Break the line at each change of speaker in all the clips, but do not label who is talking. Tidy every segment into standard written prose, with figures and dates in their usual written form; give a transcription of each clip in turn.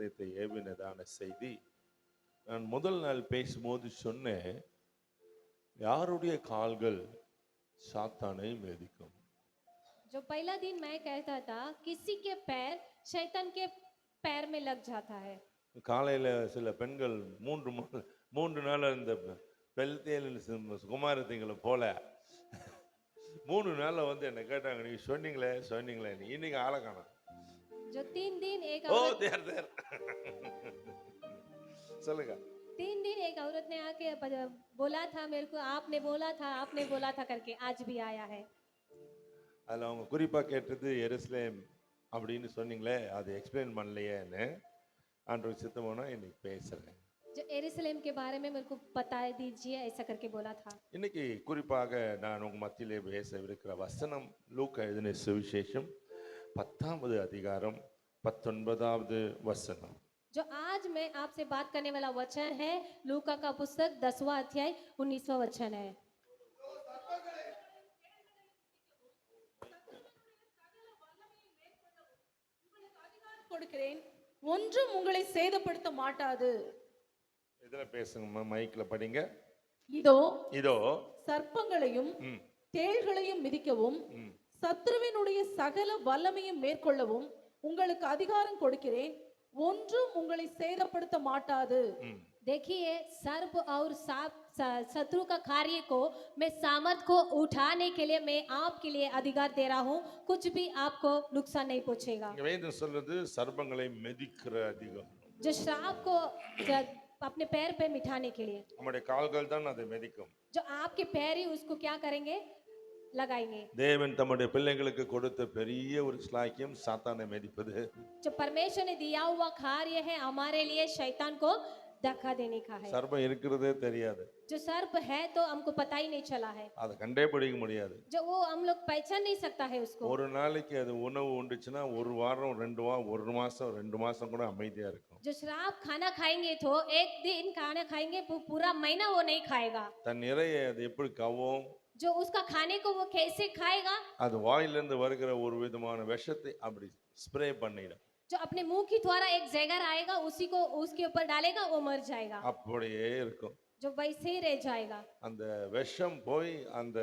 இருதயத்தை ஏவினதான செய்தி. நான் முதல் நாள் பேசும்போது சொன்னேன், யாருடைய கால்கள் சாத்தானை மிதிக்கும்?
जो पहला दिन मैं कहता था किसी के पैर शैतान के पैर में लग जाता है।
காலையில சில பெண்கள் மூன்று நாள் இந்த பெல்தேல் குமாரத்திங்களை போல 3 நாள்ல வந்து என்ன கேட்டாங்க, நீ சொன்னீங்களே இன்னைக்கு ஆளை காணோம்.
जो 3 दिन एक
ஓ
औरत
தேர் சொல்லுங்க.
3 दिन एक औरत ने आके बोला था मेरे को, आपने बोला था करके आज भी आया है।
அதில் அவங்க குறிப்பா கேட்டது எருசலேம் அப்படின்னு சொன்னீங்களே, அது எக்ஸ்பிளைன் பண்ணலையேன்னு. ஆண்டவர் சித்தமானா இன்னைக்கு பேசுறேன்.
जो यरूशलेम के बारे में मेरे को बता दीजिए ऐसा करके बोला था।
இன்னைக்கு குறிப்பாக நான் உங்க மத்தியிலே பேசவிருக்கிற வசனம் லூக்கா எழுதின சுவிசேஷம் 10வது அதிகாரம் 19வது வசனம்.
जो आज मैं आपसे बात करने वाला वचन है लूका का पुस्तक 10वां अध्याय 19वां वचन है।
கொடுக்கிறேன், ஒன்றும் உங்களை சேதப்படுத்த மாட்டாது.
இதுல பேசுங்கம்மா, மைக்ல படிங்க.
இதோ
இதோ
சர்ப்பங்களையும் தேள்களையும் மிதிக்கவும் சத்துருவினுடைய சகல வல்லமையும் மேற்கொள்ளவும் உங்களுக்கு அதிகாரம் கொடுக்கிறேன், ஒன்றும் உங்களை சேதப்படுத்த மாட்டாது.
देखिए सर्प और सांप शत्रु का कार्य को मैं सामर्थ को उठाने के लिए मैं आपके लिए अधिकार दे रहा हूँ, कुछ भी आपको नुकसान नहीं पहुंचेगा।
வேதம் சொல்லுது சர்ப்பங்களை மிதிக்கிற அதிகாரம்.
जो श्राप को अपने पैर पे मिठाने के लिए
நம்முடைய கால்கள் தான் அதை மிதிக்கும்.
जो आपके पैर ही उसको क्या करेंगे, लगाएंगे।
தேவன் தம்முடைய பிள்ளைகளுக்கு கொடுத்த பெரிய ஒரு ஸ்லாக்கியம் சாத்தானை மிதிப்பது.
जो परमेश्वर ने दिया हुआ कार्य है हमारे लिए शैतान को धक्का देने का है।
சர்ப்பம் இருக்கிறதே தெரியாது.
जो सर्प है तो हमको पता ही नहीं चला है,
அதை கண்டே பிடிக்க முடியாது.
जो वो हम लोग पहचान नहीं सकता है उसको।
ஒரு நாளைக்கு அது உணவு உண்டுச்சுன்னா ஒரு வாரம் 2 வாரம் 1 மாசம் 2 மாசம் கூட அமைதியா இருக்கும்.
जो श्राप खाना खाएंगे तो एक दिन खाना खाएंगे पूरा महीना वो नहीं खाएगा।
தன் இறையை அது எப்படி கவும்,
जो उसका खाने को वो कैसे खाएगा,
அது வாயிலிருந்து வருகிற ஒரு விதமான விஷத்தை அப்படி ஸ்ப்ரே பண்ணிடும்.
जो अपने मुंह की द्वारा एक जहर आएगा उसी को उसके ऊपर डालेगा, वो मर जाएगा,
அப்படியே இருக்கும்.
जो वैसे ही रह जाएगा।
அந்த விஷம் போய் அந்த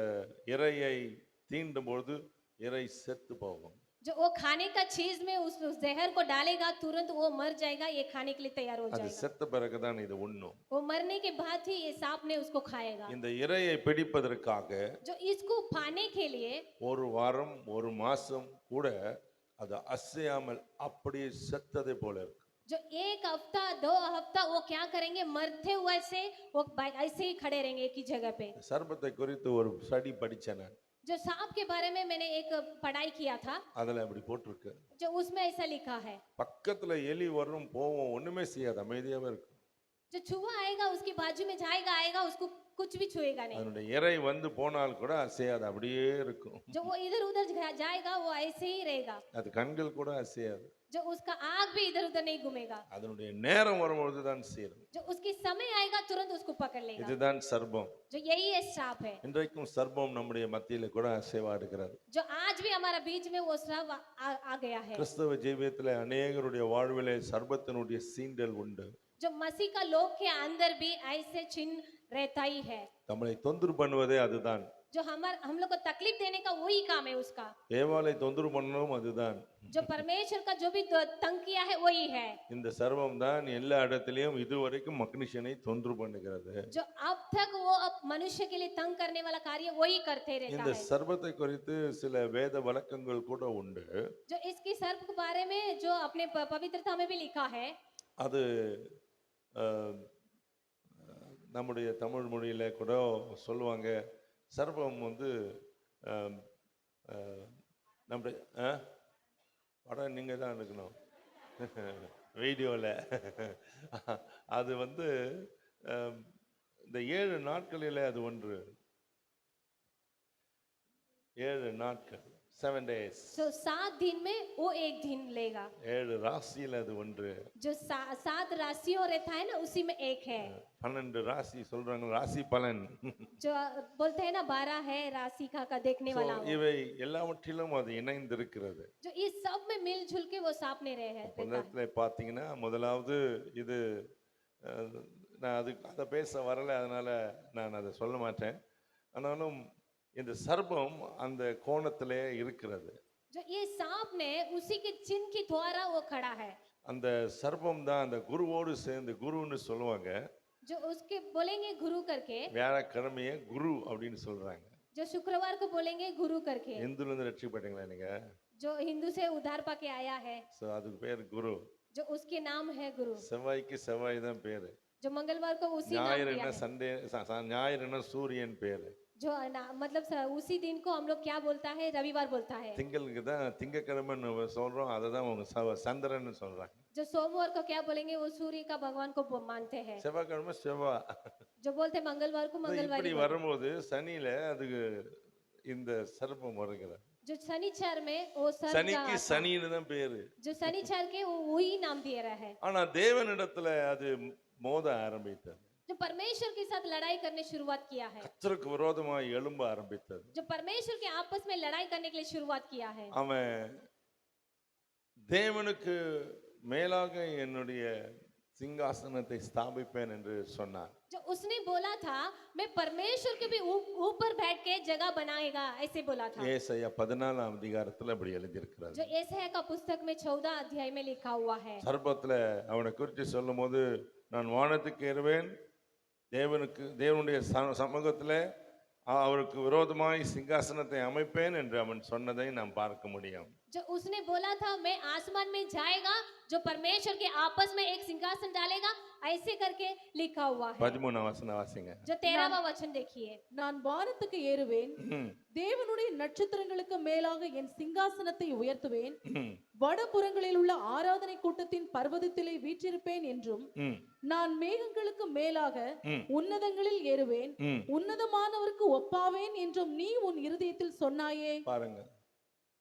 இறையை தீண்டும் பொழுது இறை செத்து போகும்.
जो वो खाने का चीज में उस जहर को डालेगा तुरंत वो मर जाएगा, ये खाने के लिए तैयार हो
அது
जाएगा।
செத்த பிறகுதான் இது உண்ணும்.
वो मरने के बाद ही ये सांप ने उसको खाएगा।
இந்த இறையை பிடிப்பதற்காக
जो इसको पाने के लिए
ஒரு வாரம் 1 மாசம் கூட அது அசையாமல் அப்படியே செத்ததை போல இருக்கு.
जो 1 हफ्ता 2 हफ्ता वो क्या करेंगे, मरते हुए से वो ऐसे ही खड़े रहेंगे एक ही जगह पे।
சர்ப்பத்தை குறித்து ஒரு ஸ்டடி படிச்சேன் நான்.
जो सांप के बारे में मैंने एक पढ़ाई किया था,
அதுல அப்படி போட்டிருக்கு.
जो उसमें ऐसा लिखा है
பக்கத்துல எலி வரும் போவோம் ஒண்ணுமே செய்யாது, அமைதியாவே இருக்கும்.
जो चूहा आएगा उसकी बाजू में जाएगा आएगा उसको कुछ भी छुएगा नहीं।
அதனுடைய இறை வந்து போனால் கூட அசையாது, அப்படியே இருக்கும்.
जो वो इधर उधर जाएगा वो ऐसे ही रहेगा,
அது கண்கள் கூட அசையாது.
जो उसका आँख भी इधर उधर नहीं घूमेगा।
அதனுடைய நேரம் வரும்பொழுது தான் சேரும்.
जो उसकी समय आएगा तुरंत उसको पकड़ लेगा।
இதுதான் சர்ப்பம்.
जो यही है सांप है।
இன்றைக்கும் சர்ப்பம் நம்முடைய மத்தியில கூட அசைவா இருக்கிறது.
जो आज भी हमारा बीच में वो सांप आ गया है।
கிறிஸ்தவ ஜீவியத்திலே அநேகருடைய வாழ்விலே சர்ப்பத்தினுடைய சீண்டல் உண்டு.
जो मसीह का लोग के अंदर भी ऐसे चिन्ह रहता ही है।
நம்மளை தொந்தரவு பண்ணுவதே அதுதான்.
जो हम लोग को तकलीफ देने का वही काम है उसका।
ஏவாளை தொந்தரவு பண்ணவும் அதுதான்.
जो परमेश्वर का जो भी तंग किया है वही है।
இந்த சர்வம் தான் எல்லா இடத்திலும் இதுவரைக்கும் மனுஷனை தொந்தரவு பண்ணுகிறது.
जो अब तक वो अब मनुष्य के लिए तंग करने वाला कार्य वही करते रहता
இந்த
है।
சர்வத்தை குறித்து சில வேத வழக்கங்கள் கூட உண்டு.
जो इसकी सर्प के बारे में जो अपने पवित्रता में भी लिखा है,
அது நம்முடைய தமிழ் மொழியில கூட சொல்லுவாங்க, சர்வம் வந்து நம்முடைய படம் நீங்க தான் இருக்கணும் வீடியோவில். அது வந்து இந்த 7 நாட்களில் அது ஒன்று. 7 நாட்கள் 7 days.
जो 7 दिन में वो एक दिन लेगा।
7 ராசியில் அது ஒன்று.
जो 7 राशियों रहता है ना उसी में एक है।
12 ராசி சொல்றாங்க ராசி பலன்.
जो बोलते हैं ना 12 है राशि का देखने वाला वो।
இவை எல்லாவற்றிலும் அது இணைந்திருக்கிறது.
जो इस सब में मिलजुल के वो सामने रहे हैं।
முதல்ல பாத்தீங்கன்னா முதலாவது இது நான் அதை பேச வரல, அதனால நான் அதை சொல்ல மாட்டேன். ஆனாலும் இந்த சர்ப்பம் அந்த கோணத்திலே இருக்கிறது.
जो ये सांप ने उसी के चिन्ह के द्वारा वो खड़ा है।
அந்த சர்ப்பம் தான் அந்த குருவோடு சேர்ந்து, குருன்னு சொல்லுவாங்க,
जो उसके बोलेंगे गुरु करके,
வியாழக்கிழமையே குரு அப்படின்னு சொல்றாங்க.
जो शुक्रवार को बोलेंगे गुरु करके,
இந்துல இருந்து ரட்சிக்கப்பட்டீங்களா நீங்க?
जो हिंदू से उद्धार पाके आया है,
சோ அதுக்கு பேர் குரு.
जो उसके नाम है गुरु।
செவ்வாய்க்கு செவ்வாய் தான் பேரு.
जो मंगलवार को उसी नाम
ஞாயிறு
दिया
என்ன
है।
சண்டே, ஞாயிறு என்ன சூரியன் பேரு.
जो मतलब उसी दिन को हम लोग क्या बोलता है, रविवार बोलता है।
திங்களுக்கு தான் திங்கக்கிழமைன்னு சொல்றோம், அதை தான் அவங்க சந்திரன்னு சொல்றாங்க.
जो सोमवार को क्या बोलेंगे, वो सूर्य का भगवान को मानते हैं।
செவ்வாய்க்கிழமை செவ்வா.
जो बोलते हैं मंगलवार को मंगलवार।
இப்படி வரும்போது சனியில அதுக்கு இந்த சர்ப்பம் வருகிறது.
जो शनिचर में वो सर्प
சனிக்கு சனின்னு தான் பேரு.
जो शनिचर के वो वही नाम दिया रहा है।
ஆனா தேவனிடத்துல அது மோத ஆரம்பித்தது.
जो परमेश्वर के साथ लड़ाई करने शुरुआत किया है।
கர்த்தருக்கு விரோதமாய் எழும்ப ஆரம்பித்தது.
जो परमेश्वर के आपस में लड़ाई करने के लिए शुरुआत किया है।
அவன் தேவனுக்கு மேலாக என்னுடைய சிங்காசனத்தை ஸ்தாபிப்பேன் என்று சொன்னான்.
जो उसने बोला था मैं परमेश्वर के भी ऊपर बैठ के जगह बनाएगा, ऐसे बोला था।
ஏசாயா 14 அதிகாரத்துல அப்படி எழுதியிருக்கிறது.
जो एसाया का पुस्तक में 14 अध्याय में लिखा हुआ है।
சர்ப்பத்துல அவனை குறித்து சொல்லும்போது, நான் வானத்துக்கு ஏறுவேன், தேவனுடைய சமூகத்துல அவருக்கு விரோதமாய் சிங்காசனத்தை அமைப்பேன் என்று அவன் சொன்னதை நாம் பார்க்க முடியும்.
जो उसने बोला था मैं आसमान में जाएगा, जो परमेश्वर के आपस में एक सिंहासन डालेगा, ऐसे करके लिखा हुआ है।
13 வசனம் வாசிங்க.
जो 13वां वचन देखिए।
நான் வானத்துக்கு ஏறுவேன், தேவனுடைய நட்சத்திரங்களுக்கு மேலாக என் சிங்காசனத்தை உயர்த்துவேன், வடபுறங்களில் உள்ள ஆராதனை கூட்டத்தின் பர்வதத்திலே வீற்றிருப்பேன் என்றும், நான் மேகங்களுக்கு மேலாக உன்னதங்களில் ஏறுவேன், உன்னதமானவருக்கு ஒப்பாவேன் என்றும் நீ உன் இருதயத்தில் சொன்னாயே.
பாருங்க,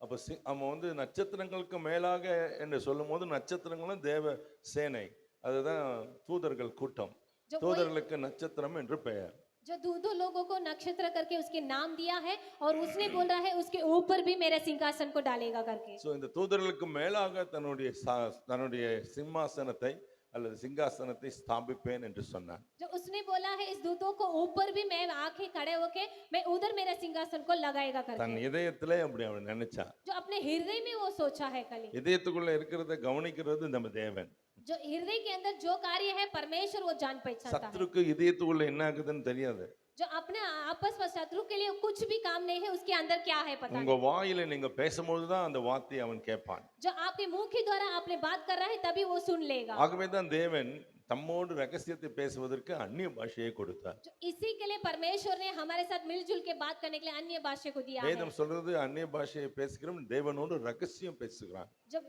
அப்ப அவன் நட்சத்திரங்களுக்கு மேலாக என்று சொல்லும் போது நட்சத்திரங்களும் தேவ சேனை, அதுதான் தூதர்கள் கூட்டம். தூதர்களுக்கு நட்சத்திரம் என்று பெயர்.
जो दो लोगों को नक्षत्र करके उसके नाम दिया है, और उसने बोल रहा है उसके ऊपर भी मेरे सिंहासन को डालेगा करके।
சோ இந்த தூதர்களுக்கு மேலாக தன்னுடைய சிம்மாசனத்தை அல்லது சிங்காசனத்தை ஸ்தாபிப்பேன் என்று சொன்னான்.
जो उसने बोला है इस दूतों को ऊपर भी मैं आके खड़े होके मैं उधर मेरे सिंहासन को लगाएगा करके।
தன் இதயத்திலே அப்படி அவன் நினைச்சான்.
जो अपने हृदय में वो सोचा है कल।
இதயத்துக்குள்ள இருக்கிறதை கவனிக்கிறது நம்ம தேவன்.
जो हृदय के अंदर जो कार्य है परमेश्वर वो जान पहचानता है।
சத்துருக்கு இதயத்துக்குள்ள என்ன ஆகுதுன்னு தெரியாது.
जो अपने आपस में शत्रु के लिए कुछ भी काम नहीं है, उसके अंदर क्या है पता
உங்க வாயில நீங்க பேசும்போது தான் அந்த வார்த்தையை அவன் கேட்பான்.
जो आपके मुंह के द्वारा आपने बात कर रहा है तभी वो सुन लेगा।
ஆகவே தான் தேவன் தம்மோடு ரகசியத்தை பேசுவதற்கு அந்நிய பாஷையை கொடுத்தார்.
जो इसी के लिए परमेश्वर ने हमारे साथ मिलजुल के बात करने के लिए अन्य भाषा को दिया है।
வேதம் சொல்றது அந்நிய பாஷையை பேசுகிறவன் தேவனோடு ரகசியம் பேசுகிறான்.
जब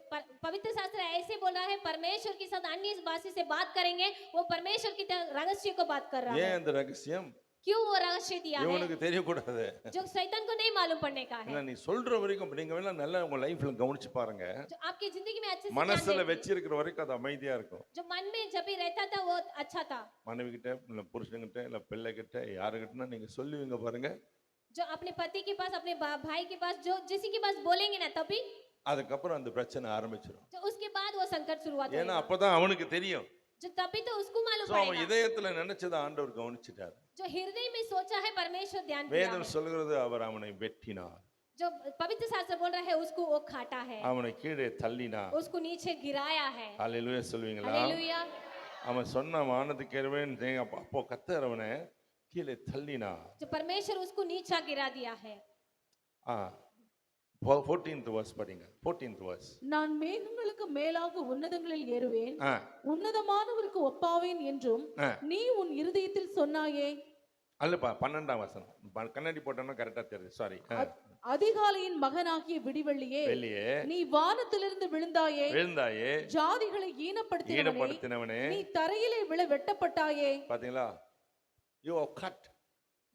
पवित्र शास्त्र ऐसे बोल रहा है परमेश्वर के साथ अन्य भाषा से बात करेंगे, वो परमेश्वर की रहस्य को बात कर रहा है।
ஏன் அந்த ரகசியம்?
क्यों वो रहस्य दिया है?
இவனுக்கு தெரியக்கூடாது.
जो शैतान को नहीं मालूम पड़ने का है।
நீ சொல்ற வரைக்கும் நீங்க வேணா நல்லா உங்க லைஃப்ல கவனிச்சு பாருங்க.
जो आपकी जिंदगी में अच्छे से
மனசுல வெச்சிருக்கிற வரைக்கும் அது அமைதியா இருக்கும்.
जो मन में जब भी रहता था वो अच्छा था।
மனைவி கிட்ட இல்ல புருஷன் கிட்ட இல்ல பிள்ளை கிட்ட யாருக்கிட்டனா நீங்க சொல்லுவீங்க பாருங்க.
जो अपने पति के पास अपने भाई के पास जो किसी के पास बोलेंगे ना तभी
அதுக்கப்புறம் அந்த பிரச்சனை ஆரம்பிச்சிடும்.
तो उसके बाद वो संकट शुरुआत होगा।
ஏன்னா அப்பதான் அவனுக்கு தெரியும்.
जो तभी तो उसको मालूम
அவன்
पड़ेगा।
இதயத்துல நினைச்சத ஆண்டவர் கவனிச்சிட்டார்.
जो हृदय में सोचा है परमेश्वर ध्यान दिया
வேதம்
है।
சொல்கிறது அவர் அவனை வெட்டினார்.
जो पवित्र शास्त्र बोल रहा है उसको वो काटा है,
அவனை கீழே தள்ளினார்.
उसको नीचे गिराया है।
ஹalleluya சொல்வீங்களா?
हालेलुया।
அவன் சொன்ன வானத்துக்கு ஏறுவேன், அப்போ கர்த்தர் அவனை கீழே தள்ளினார்.
जो परमेश्वर उसको नीचा गिरा दिया है।
14th verse படிங்க. 14th verse.
நான் மேகங்களுக்கு மேலாக உன்னதங்களில் ஏறுவேன், உன்னதமானவருக்கு ஒப்பாவேன் என்றும் நீ உன் இருதயத்தில் சொன்னாயே.
அல்லப்பா 12ஆம் வசனம். கண்ணாடி போட்டோம்னா கரெக்டா தெரியுது. சாரி.
அதிகாலையின் மகனாகிய விடிவெள்ளியே,
வெளியே
நீ வானத்திலிருந்து விழுந்தாயே, ஜாதிகளை ஈனப்படுத்தினவனே, நீ தரையிலே விழ வெட்டப்பட்டாயே.
பாத்தீங்களா? you are cut.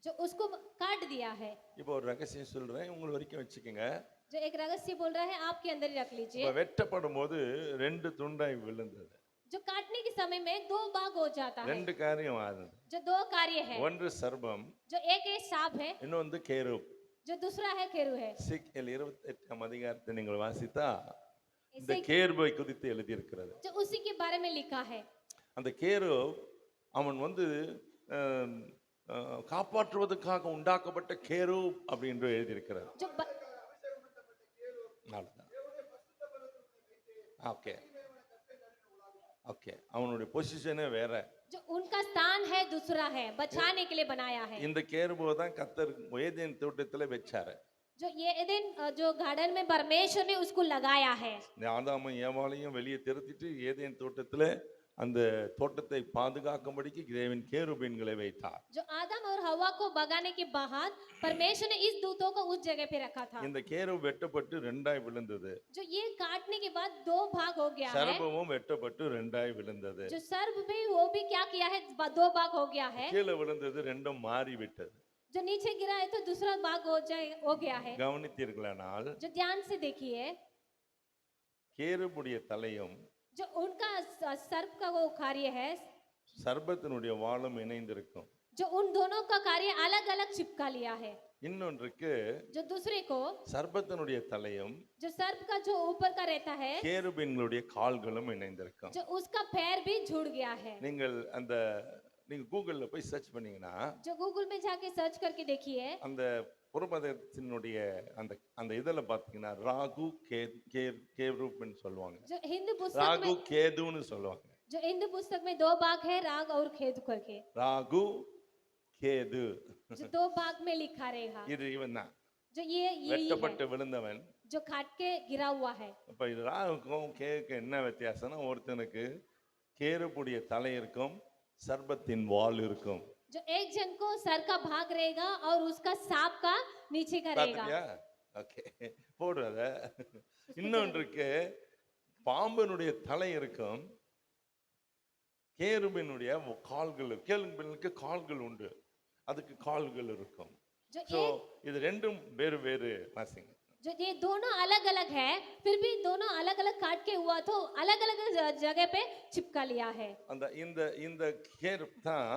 जो उसको काट दिया है।
இப்போ ஒரு ரகசியம் சொல்றேன், உங்களுக்கு வரைக்கும் வச்சுக்கோங்க.
जो एक रहस्य बोल रहा है आपके अंदर ही रख लीजिए।
இப்ப வெட்டப்படும் போது 2 துண்டாய் விழுந்தது.
जो काटने के समय में 2 भाग हो जाता है।
2 காரியம் ஆகுது.
जो 2 कार्य है,
ஒன்று சர்பம்,
जो एक है सांप है,
இன்னொன்று கேருப்.
जो दूसरा है केरू है।
எசேக்கியேல் 28ஆம் அதிகாரத்தை நீங்கள் வாசித்தா இந்த
इसे
கேருபை குறித்து எழுதி இருக்கிறது.
जो उसी के बारे में लिखा है।
அந்த கேருப் அவன் வந்து காப்பாற்றுவதற்காக உண்டாக்கப்பட்ட கேருப் அப்படின்னு எழுதியிருக்கிறார்.
जो ब-
ஓகே ஓகே, அவனுடைய பொசிஷனே வேற.
जो उनका स्थान है दूसरा है, बचाने के लिए बनाया है।
இந்த கேருபை தான் கர்த்தர் ஏதேன் தோட்டத்துல வச்சாரு.
जो ये एदेन जो गार्डन में परमेश्वर ने उसको लगाया है।
இந்த ஆதாமும் ஏவாளையும் வெளியே திருத்திட்டு ஏதேன் தோட்டத்துல அந்த தோட்டத்தை பாதுகாக்கும்படிக்கு தேவன் கேருபீன்களை வைத்தார்.
जो आदम और हवा को भगाने के बाद परमेश्वर ने इस दूतों को उस जगह पे रखा था।
இந்த கேருப் வெட்டப்பட்டு 2ஆய் விழுந்தது.
जो ये काटने के बाद 2 भाग हो गया है।
சர்பமும் வெட்டப்பட்டு 2ஆய் விழுந்தது.
जो सर्प भी वो भी क्या किया है, 2 भाग हो गया है।
கீழே விழுந்தது, 2ம் மாறி விட்டது.
जो नीचे गिरा है तो दूसरा भाग हो गया है।
கவனித்தீர்களானால்
जो ध्यान से देखिए,
கேருபுடைய தலையும்
जो उनका सर्प का वो कार्य है,
சர்பத்தினுடைய வாளும் இணைந்திருக்கும்.
जो उन दोनों का कार्य अलग अलग चिपका लिया है।
இன்னொன்றுக்கு
जो दूसरे को,
சர்பத்தினுடைய தலையும்
जो सर्प का जो ऊपर का रहता है,
கேருபீன்களுடைய கால்களும் இணைந்திருக்கும்.
जो उसका पैर भी जुड़ गया है।
நீங்கள் நீங்க கூகுள்ல போய் சர்ச் பண்ணீங்கன்னா
जो गूगल में जाके सर्च करके देखिए,
அந்த புறமதத்தினுடைய அந்த அந்த இதெல்ல பாத்தீங்கன்னா ராகு கேருப்னு சொல்லுவாங்க.
जो हिंदू पुस्तक
ராகு
में,
கேதுன்னு சொல்லுவாங்க.
जो हिंदू पुस्तक में 2 भाग है, राग और खेद करके।
ராகு கேது,
जो 2 भाग में लिखा रहेगा।
இது இவன் தான்
जो ये
வெட்டப்பட்டு
है,
விழுந்தவன்.
जो काट के गिरा हुआ है।
அப்ப இது ராகுக்கும் கேக்கு என்ன வித்தியாசம்னா, ஒருத்தனுக்கு கேருப்புடைய தலை இருக்கும், சர்பத்தின் வால் இருக்கும்.
जो एक जन को सर का भाग रहेगा और उसका सांप का नीचे का रहेगा।
பாத்தியா? ஓகே, போடு அத. இன்னொன்றுக்கு பாம்பினுடைய தலை இருக்கும், கேருபினுடைய கால்கள், கேருபினுக்கு கால்கள் உண்டு, அதுக்கு கால்கள் இருக்கும்.
जो
சோ இது ரெண்டும் வேறு வேறு வாசிங்க.
जो ये दोनों अलग अलग है, फिर भी दोनों अलग अलग काट के हुआ तो अलग अलग जगह पे चिपका लिया है।
அந்த இந்த இந்த கேருப் தான்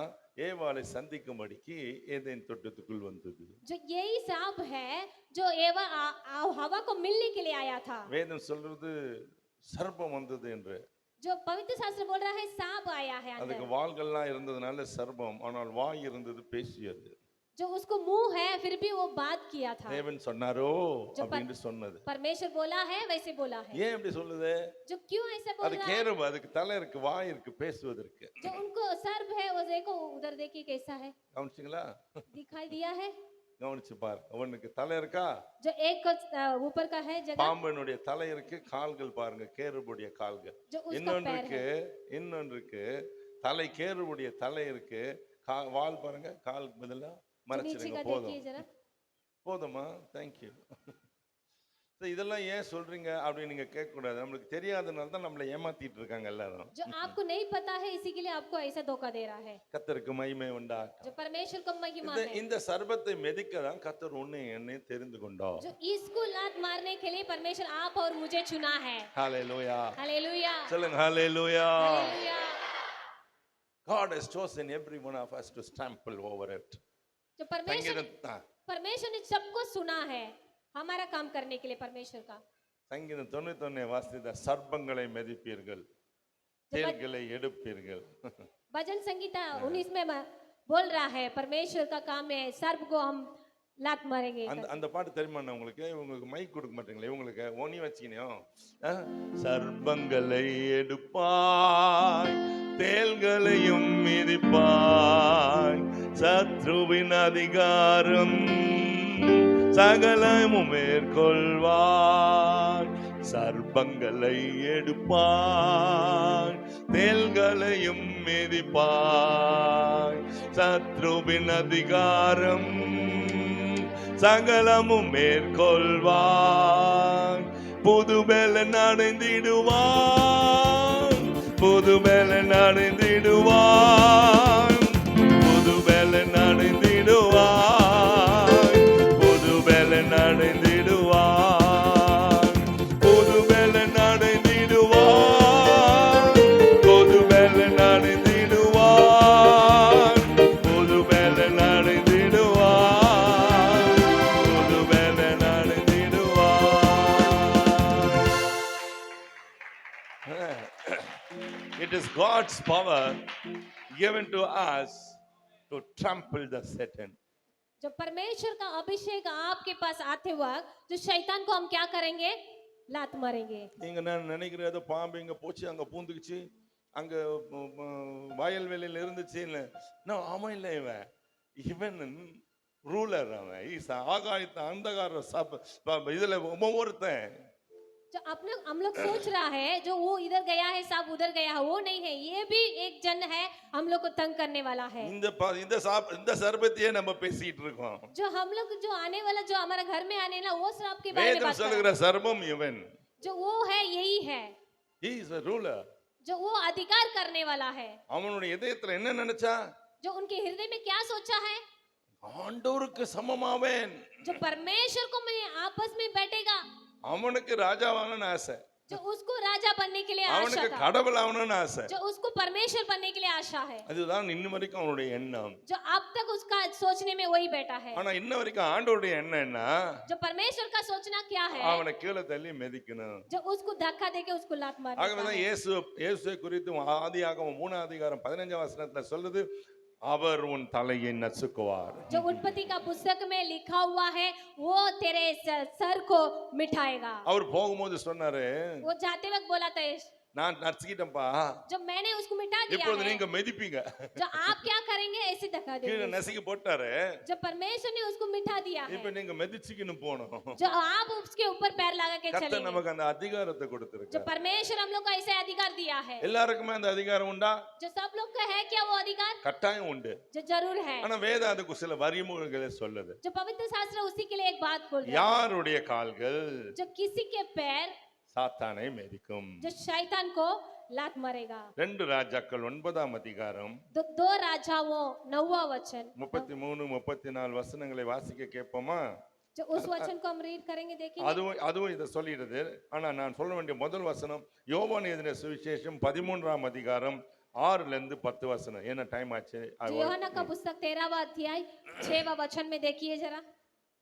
ஏவாளை சந்திக்கும்படிக்கு ஏதேன் தோட்டத்துக்குள் வந்தது.
जो यही सांप है जो एवा हवा को मिलने के लिए आया था।
வேதம் சொல்றது சர்ப்பம் வந்தது என்று.
जो पवित्र शास्त्र बोल रहा है सांप आया है
அதுக்கு
अंदर।
வாள்கள்லாம் இருந்ததுனால சர்ப்பம், ஆனால் வாய் இருந்தது, பேசியது.
जो उसको मुंह है फिर भी वो बात किया था।
தேவன் சொன்னாரோ
जो
அப்படின்னு சொன்னது.
परमेश्वर बोला है वैसे बोला है।
ஏன் இப்படி சொல்லுது?
जो क्यों ऐसा बोल
அது
रहा है?
கேருபு, அதுக்கு தலை இருக்கு, வாய் இருக்கு, பேசுவதற்கு.
जो उनको सर्प है वो देखो उधर देखिए कैसा है,
கவனிச்சிங்களா?
दिखाई दिया है।
கவனிச்சு பாரு. அவனுக்கு தலை இருக்கா?
जो एक को ऊपर का है जगह,
பாம்பனுடைய தலை இருக்கு, கால்கள் பாருங்க, கேருபுடைய கால்கள்.
जो उसका पैर है।
இன்னொன்றுக்கு தலை, கேருபுடைய தலை இருக்கு, வால் பாருங்க, கால் பதிலா
नीचे
மறைச்சிருங்க.
का
போதும்,
देखिए जरा।
போதுமா? தேங்க்யூ. இதெல்லாம் ஏன் சொல்றீங்க அப்படின்னு நீங்க கேட்க கூடாது. நம்மளுக்கு தெரியாதனால தான் நம்மளை ஏமாத்திட்டு இருக்காங்க எல்லாரும்.
जो आपको नहीं पता है इसी के लिए आपको ऐसा धोखा दे रहा है।
கர்த்தருக்கு மகிமை உண்டாகட்டும்.
जो परमेश्वर को महिमा है,
இந்த சர்பத்தை மிதிக்க தான் கர்த்தர் உன்னை என்னை தெரிந்து கொண்டார்.
जो इसको लात मारने के लिए परमेश्वर आप और मुझे चुना है।
ஹalleluya.
हालेलुया,
சொல்லுங்க ஹalleluya.
Hallelujah.
God has chosen every one of us to trample over it.
जो परमेश्वर
சங்கீதம்
परमेश्वर ने सबको सुना है हमारा काम करने के लिए। परमेश्वर का
சங்கீதம் 91 வாசித்த சர்ப்பங்களை மிதிப்பீர்கள், தேள்களை எடுப்பீர்கள்.
भजन संगीता 19 में बोल रहा है परमेश्वर का काम है सर्प को हम लात मारेंगे।
அந்த பாட்டு தெரியுமா உங்களுக்கு? உங்களுக்கு மைக் கொடுக்க மாட்டீங்களே, உங்களுக்கு ஒனி வச்சிக்கணும். சர்ப்பங்களை எடுப்பாய், தேள்களையும் மிதிப்பாய், சத்ருவின் அதிகாரம் சகலமும் மேற்கொள்வாய். சர்ப்பங்களை எடுப்பாய், தேள்களையும் மிதிப்பாய், சத்ருவின் அதிகாரம் சகலமும் மேற்கொள்வாய். புதுபெலன் அடைந்திடுவாய், புதுபெலன் அடைந்திடுவாய், புதுபெலன் அடைந்திடுவாய், புதுபெலன் அடைந்திடுவாய். God's power given to us to trample the Satan.
जब परमेश्वर का अभिषेक आपके पास आते वक्त जो शैतान को हम क्या करेंगे लात मारेंगे
நீங்க நான் நினைக்கிற ஏதோ பாம்பு இங்க போச்சு அங்க பூந்துக்குச்சு அங்க வயல்வெளியில இருந்துச்சுன்னு நான் அவன் இல்லை இவன் ரூலர் அவன் ஆகாயத்தை அந்தகார இதுல ஒவ்வொருத்தன்
जो हम लोग सोच रहा है जो वो इधर गया है सब उधर गया है वो नहीं है ये भी एक जन है हम लोग को तंग करने वाला है
இந்த சர்பத்தையே நம்ம பேசிட்டு இருக்கோம்
जो हम लोग जो आने वाला जो हमारा घर में आने ना वो श्राप के बारे में
வேதம்
बात कर
சொல்லுகிற
रहा है।
சர்பம் இவன்
जो वो है यही है
he is a ruler
जो वो अधिकार करने वाला है
அவனுடைய இதயத்துல என்ன நினைச்சா
जो उनके हृदय में क्या सोचा है
ஆண்டவருக்கு சமமாவேன்
जो परमेश्वर को मैं आपस में बैठेगा
அவனுக்கு ராஜாவாகணும்னு ஆசை
जो उसको राजा बनने के लिए आशा
அவனுக்கு
था
கடவுள் ஆகணும்னு ஆசை
जो उसको परमेश्वर बनने के लिए आशा है
அதுதான் இன்ன வரைக்கும் அவனுடைய எண்ணம்
जो अब तक उसका सोचने में वही बैठा है
ஆனா இன்ன வரைக்கும் ஆண்டவருடைய எண்ணம் என்ன
जो परमेश्वर का सोचना क्या है
அவனை கீழே தள்ளி மிதிக்கணும்
जो उसको धक्का देके उसको लात मारना
ஆகவேதான் இயேசுவை குறித்து ஆதியாகமம் 3 அதிகாரம் 15 வசனத்துல சொல்லுது அவர் உன் தலையை நசுக்குவார்
जो उत्पत्ति का पुस्तक में लिखा हुआ है वो तेरे सर को मिठाएगा
அவர் போகும்போது சொன்னாரு
वो जाते वक्त बोला था
நான் நசுக்கிட்டேன்ப்பா
जो मैंने उसको मिटा दिया
இப்பொழுது
है
நீங்க மிதிப்பீங்க
जो आप क्या करेंगे ऐसे धक्का
கீழே
देंगे
நசுக்கி போட்டாரு
जो परमेश्वर ने उसको मिटा दिया है
இப்ப நீங்க மிதிச்சுக்கின்னு போகணும்
जो आप उसके ऊपर पैर लगा के
கர்த்தர்
चलेंगे
நமக்கு அந்த அதிகாரத்தை கொடுத்திருக்கார்
जो परमेश्वर हम लोग को ऐसे अधिकार दिया है
எல்லாருக்குமே அந்த அதிகாரம் உண்டா
जो सब लोग का है क्या वो अधिकार
கட்டாயம் உண்டு
जो जरूर है
ஆனா வேதம் அதுக்கு சில வரிமுறைகளை சொல்லுது
जो पवित्र शास्त्र उसी के लिए एक बात बोल रहा है
யாருடைய கால்கள்
जो किसी के पैर
சாத்தானை மிதிக்கும்
जो शैतान को लात मारेगा
2 ராஜாக்கள் 9ஆம் அதிகாரம்
दो राजाओं 9वां वचन
33 34 வசனங்களை வாசிக்க கேட்போமா
जो उस वचन को हम रीड करेंगे देखेंगे
அதுவும் இதை சொல்லிடுது ஆனா நான் சொல்ல வேண்டிய முதல் வசனம் யோவான் எழுதின சுவிசேஷம் 13ஆம் அதிகாரம் 6 இருந்து 10 வசனம் என்ன டைம் ஆச்சு
जो यूहन्ना का पुस्तक 13वां अध्याय 6वां वचन में देखिए जरा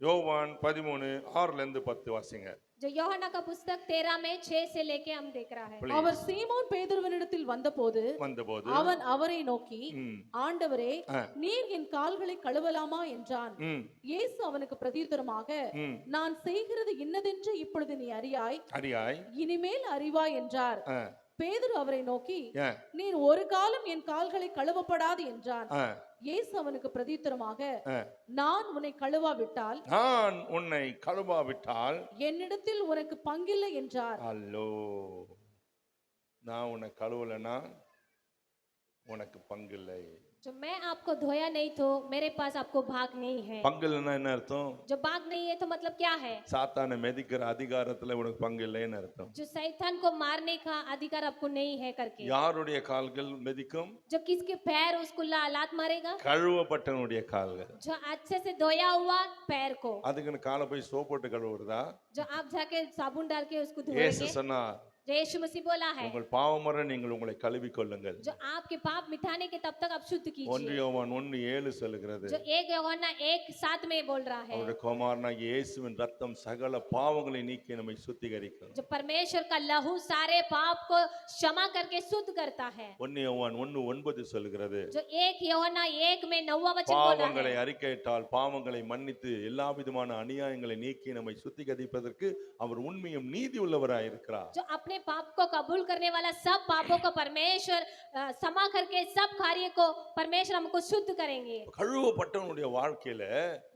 யோவான் 13 6 இருந்து 10 வாசிங்க
जो यूहन्ना का पुस्तक 13 में 6 से लेके हम देख रहा है
அவர் சீமோன் பேதுருவினிடத்தில் வந்தபோது
வந்தபோது
அவன் அவரை நோக்கி
ம்,
ஆண்டவரே
ஆ.
நீர் என் கால்களை கழுவலாமா என்றான்
ம்,
இயேசு அவனுக்கு பிரதியுத்தரமாக
ம்.
நான் செய்கிறது இன்னதென்று இப்பொழுது நீ அறியாய்
அடியாய்
இனிமேல் அறிவாய் என்றார்
ஆ,
பேதுரு அவரை நோக்கி
ஆ,
நீர் ஒரு காலம் என் கால்களை கழுவப்படாது என்றான்
ஆ,
இயேசு அவனுக்கு பிரதியுத்தரமாக
ஆ.
நான் உன்னை கழுவாவிட்டால்
நான் உன்னை கழுவாவிட்டால்
என்னிடத்தில் உனக்கு பங்கில்லை என்றார்
அல்லோ நான் உன்னை கழுவலைன்னா உனக்கு பங்கில்லை
जो मैं आपको धोया नहीं तो मेरे पास आपको भाग नहीं है
பங்கில்லைன்னா என்ன அர்த்தம்
जो भाग नहीं है तो मतलब क्या है
சாத்தானை மிதிக்கிற அதிகாரத்துல உனக்கு பங்கு இல்லைன்னு அர்த்தம்
जो शैतान को मारने का अधिकार आपको नहीं है करके
யாருடைய கால்கள் மிதிக்கும்
जो किसके पैर उसको लात मारेगा
கழுவப்பட்டவனுடைய கால்கள்
जो अच्छे से धोया हुआ पैर को
அதுக்குன்னு காலை போய் சோப் போட்டு கழுவுறதா
जो आप जाके साबुन डाल के उसको
இயேசு
धोएंगे
சொன்னா
जो यीशु मसीह बोला है
உங்கள் பாவமுறை நீங்கள் உங்களை கழுவி கொள்ளுங்கள்
जो आपके पाप मिटाने के तब तक आप शुद्ध
1
कीजिए
யோவான் 1:7 சொல்கிறது
जो 1 यूहन्ना 1:7 में बोल रहा है
அவருடைய குமாரனாகிய இயேசுவின் ரத்தம் சகல பாவங்களை நீக்கி நம்மை சுத்திகரிக்கும்
जो परमेश्वर का लहू सारे पाप को क्षमा करके शुद्ध करता है
1 யோவான் 1:9 சொல்கிறது
जो 1 यूहन्ना 1 में 9वां वचन बोल रहा
பாவங்களை
है
அறிக்கையிட்டால் பாவங்களை மன்னித்து எல்லா விதமான அநியாயங்களை நீக்கி நம்மை சுத்திகரிப்பதற்கு அவர் உண்மையும் நீதி உள்ளவராய் இருக்கிறார்
जो अपने पाप को कबूल करने वाला सब पापों को परमेश्वर क्षमा करके सब कार्य को परमेश्वर हमको शुद्ध करेंगे
கழுவப்பட்டவனுடைய வாழ்க்கையில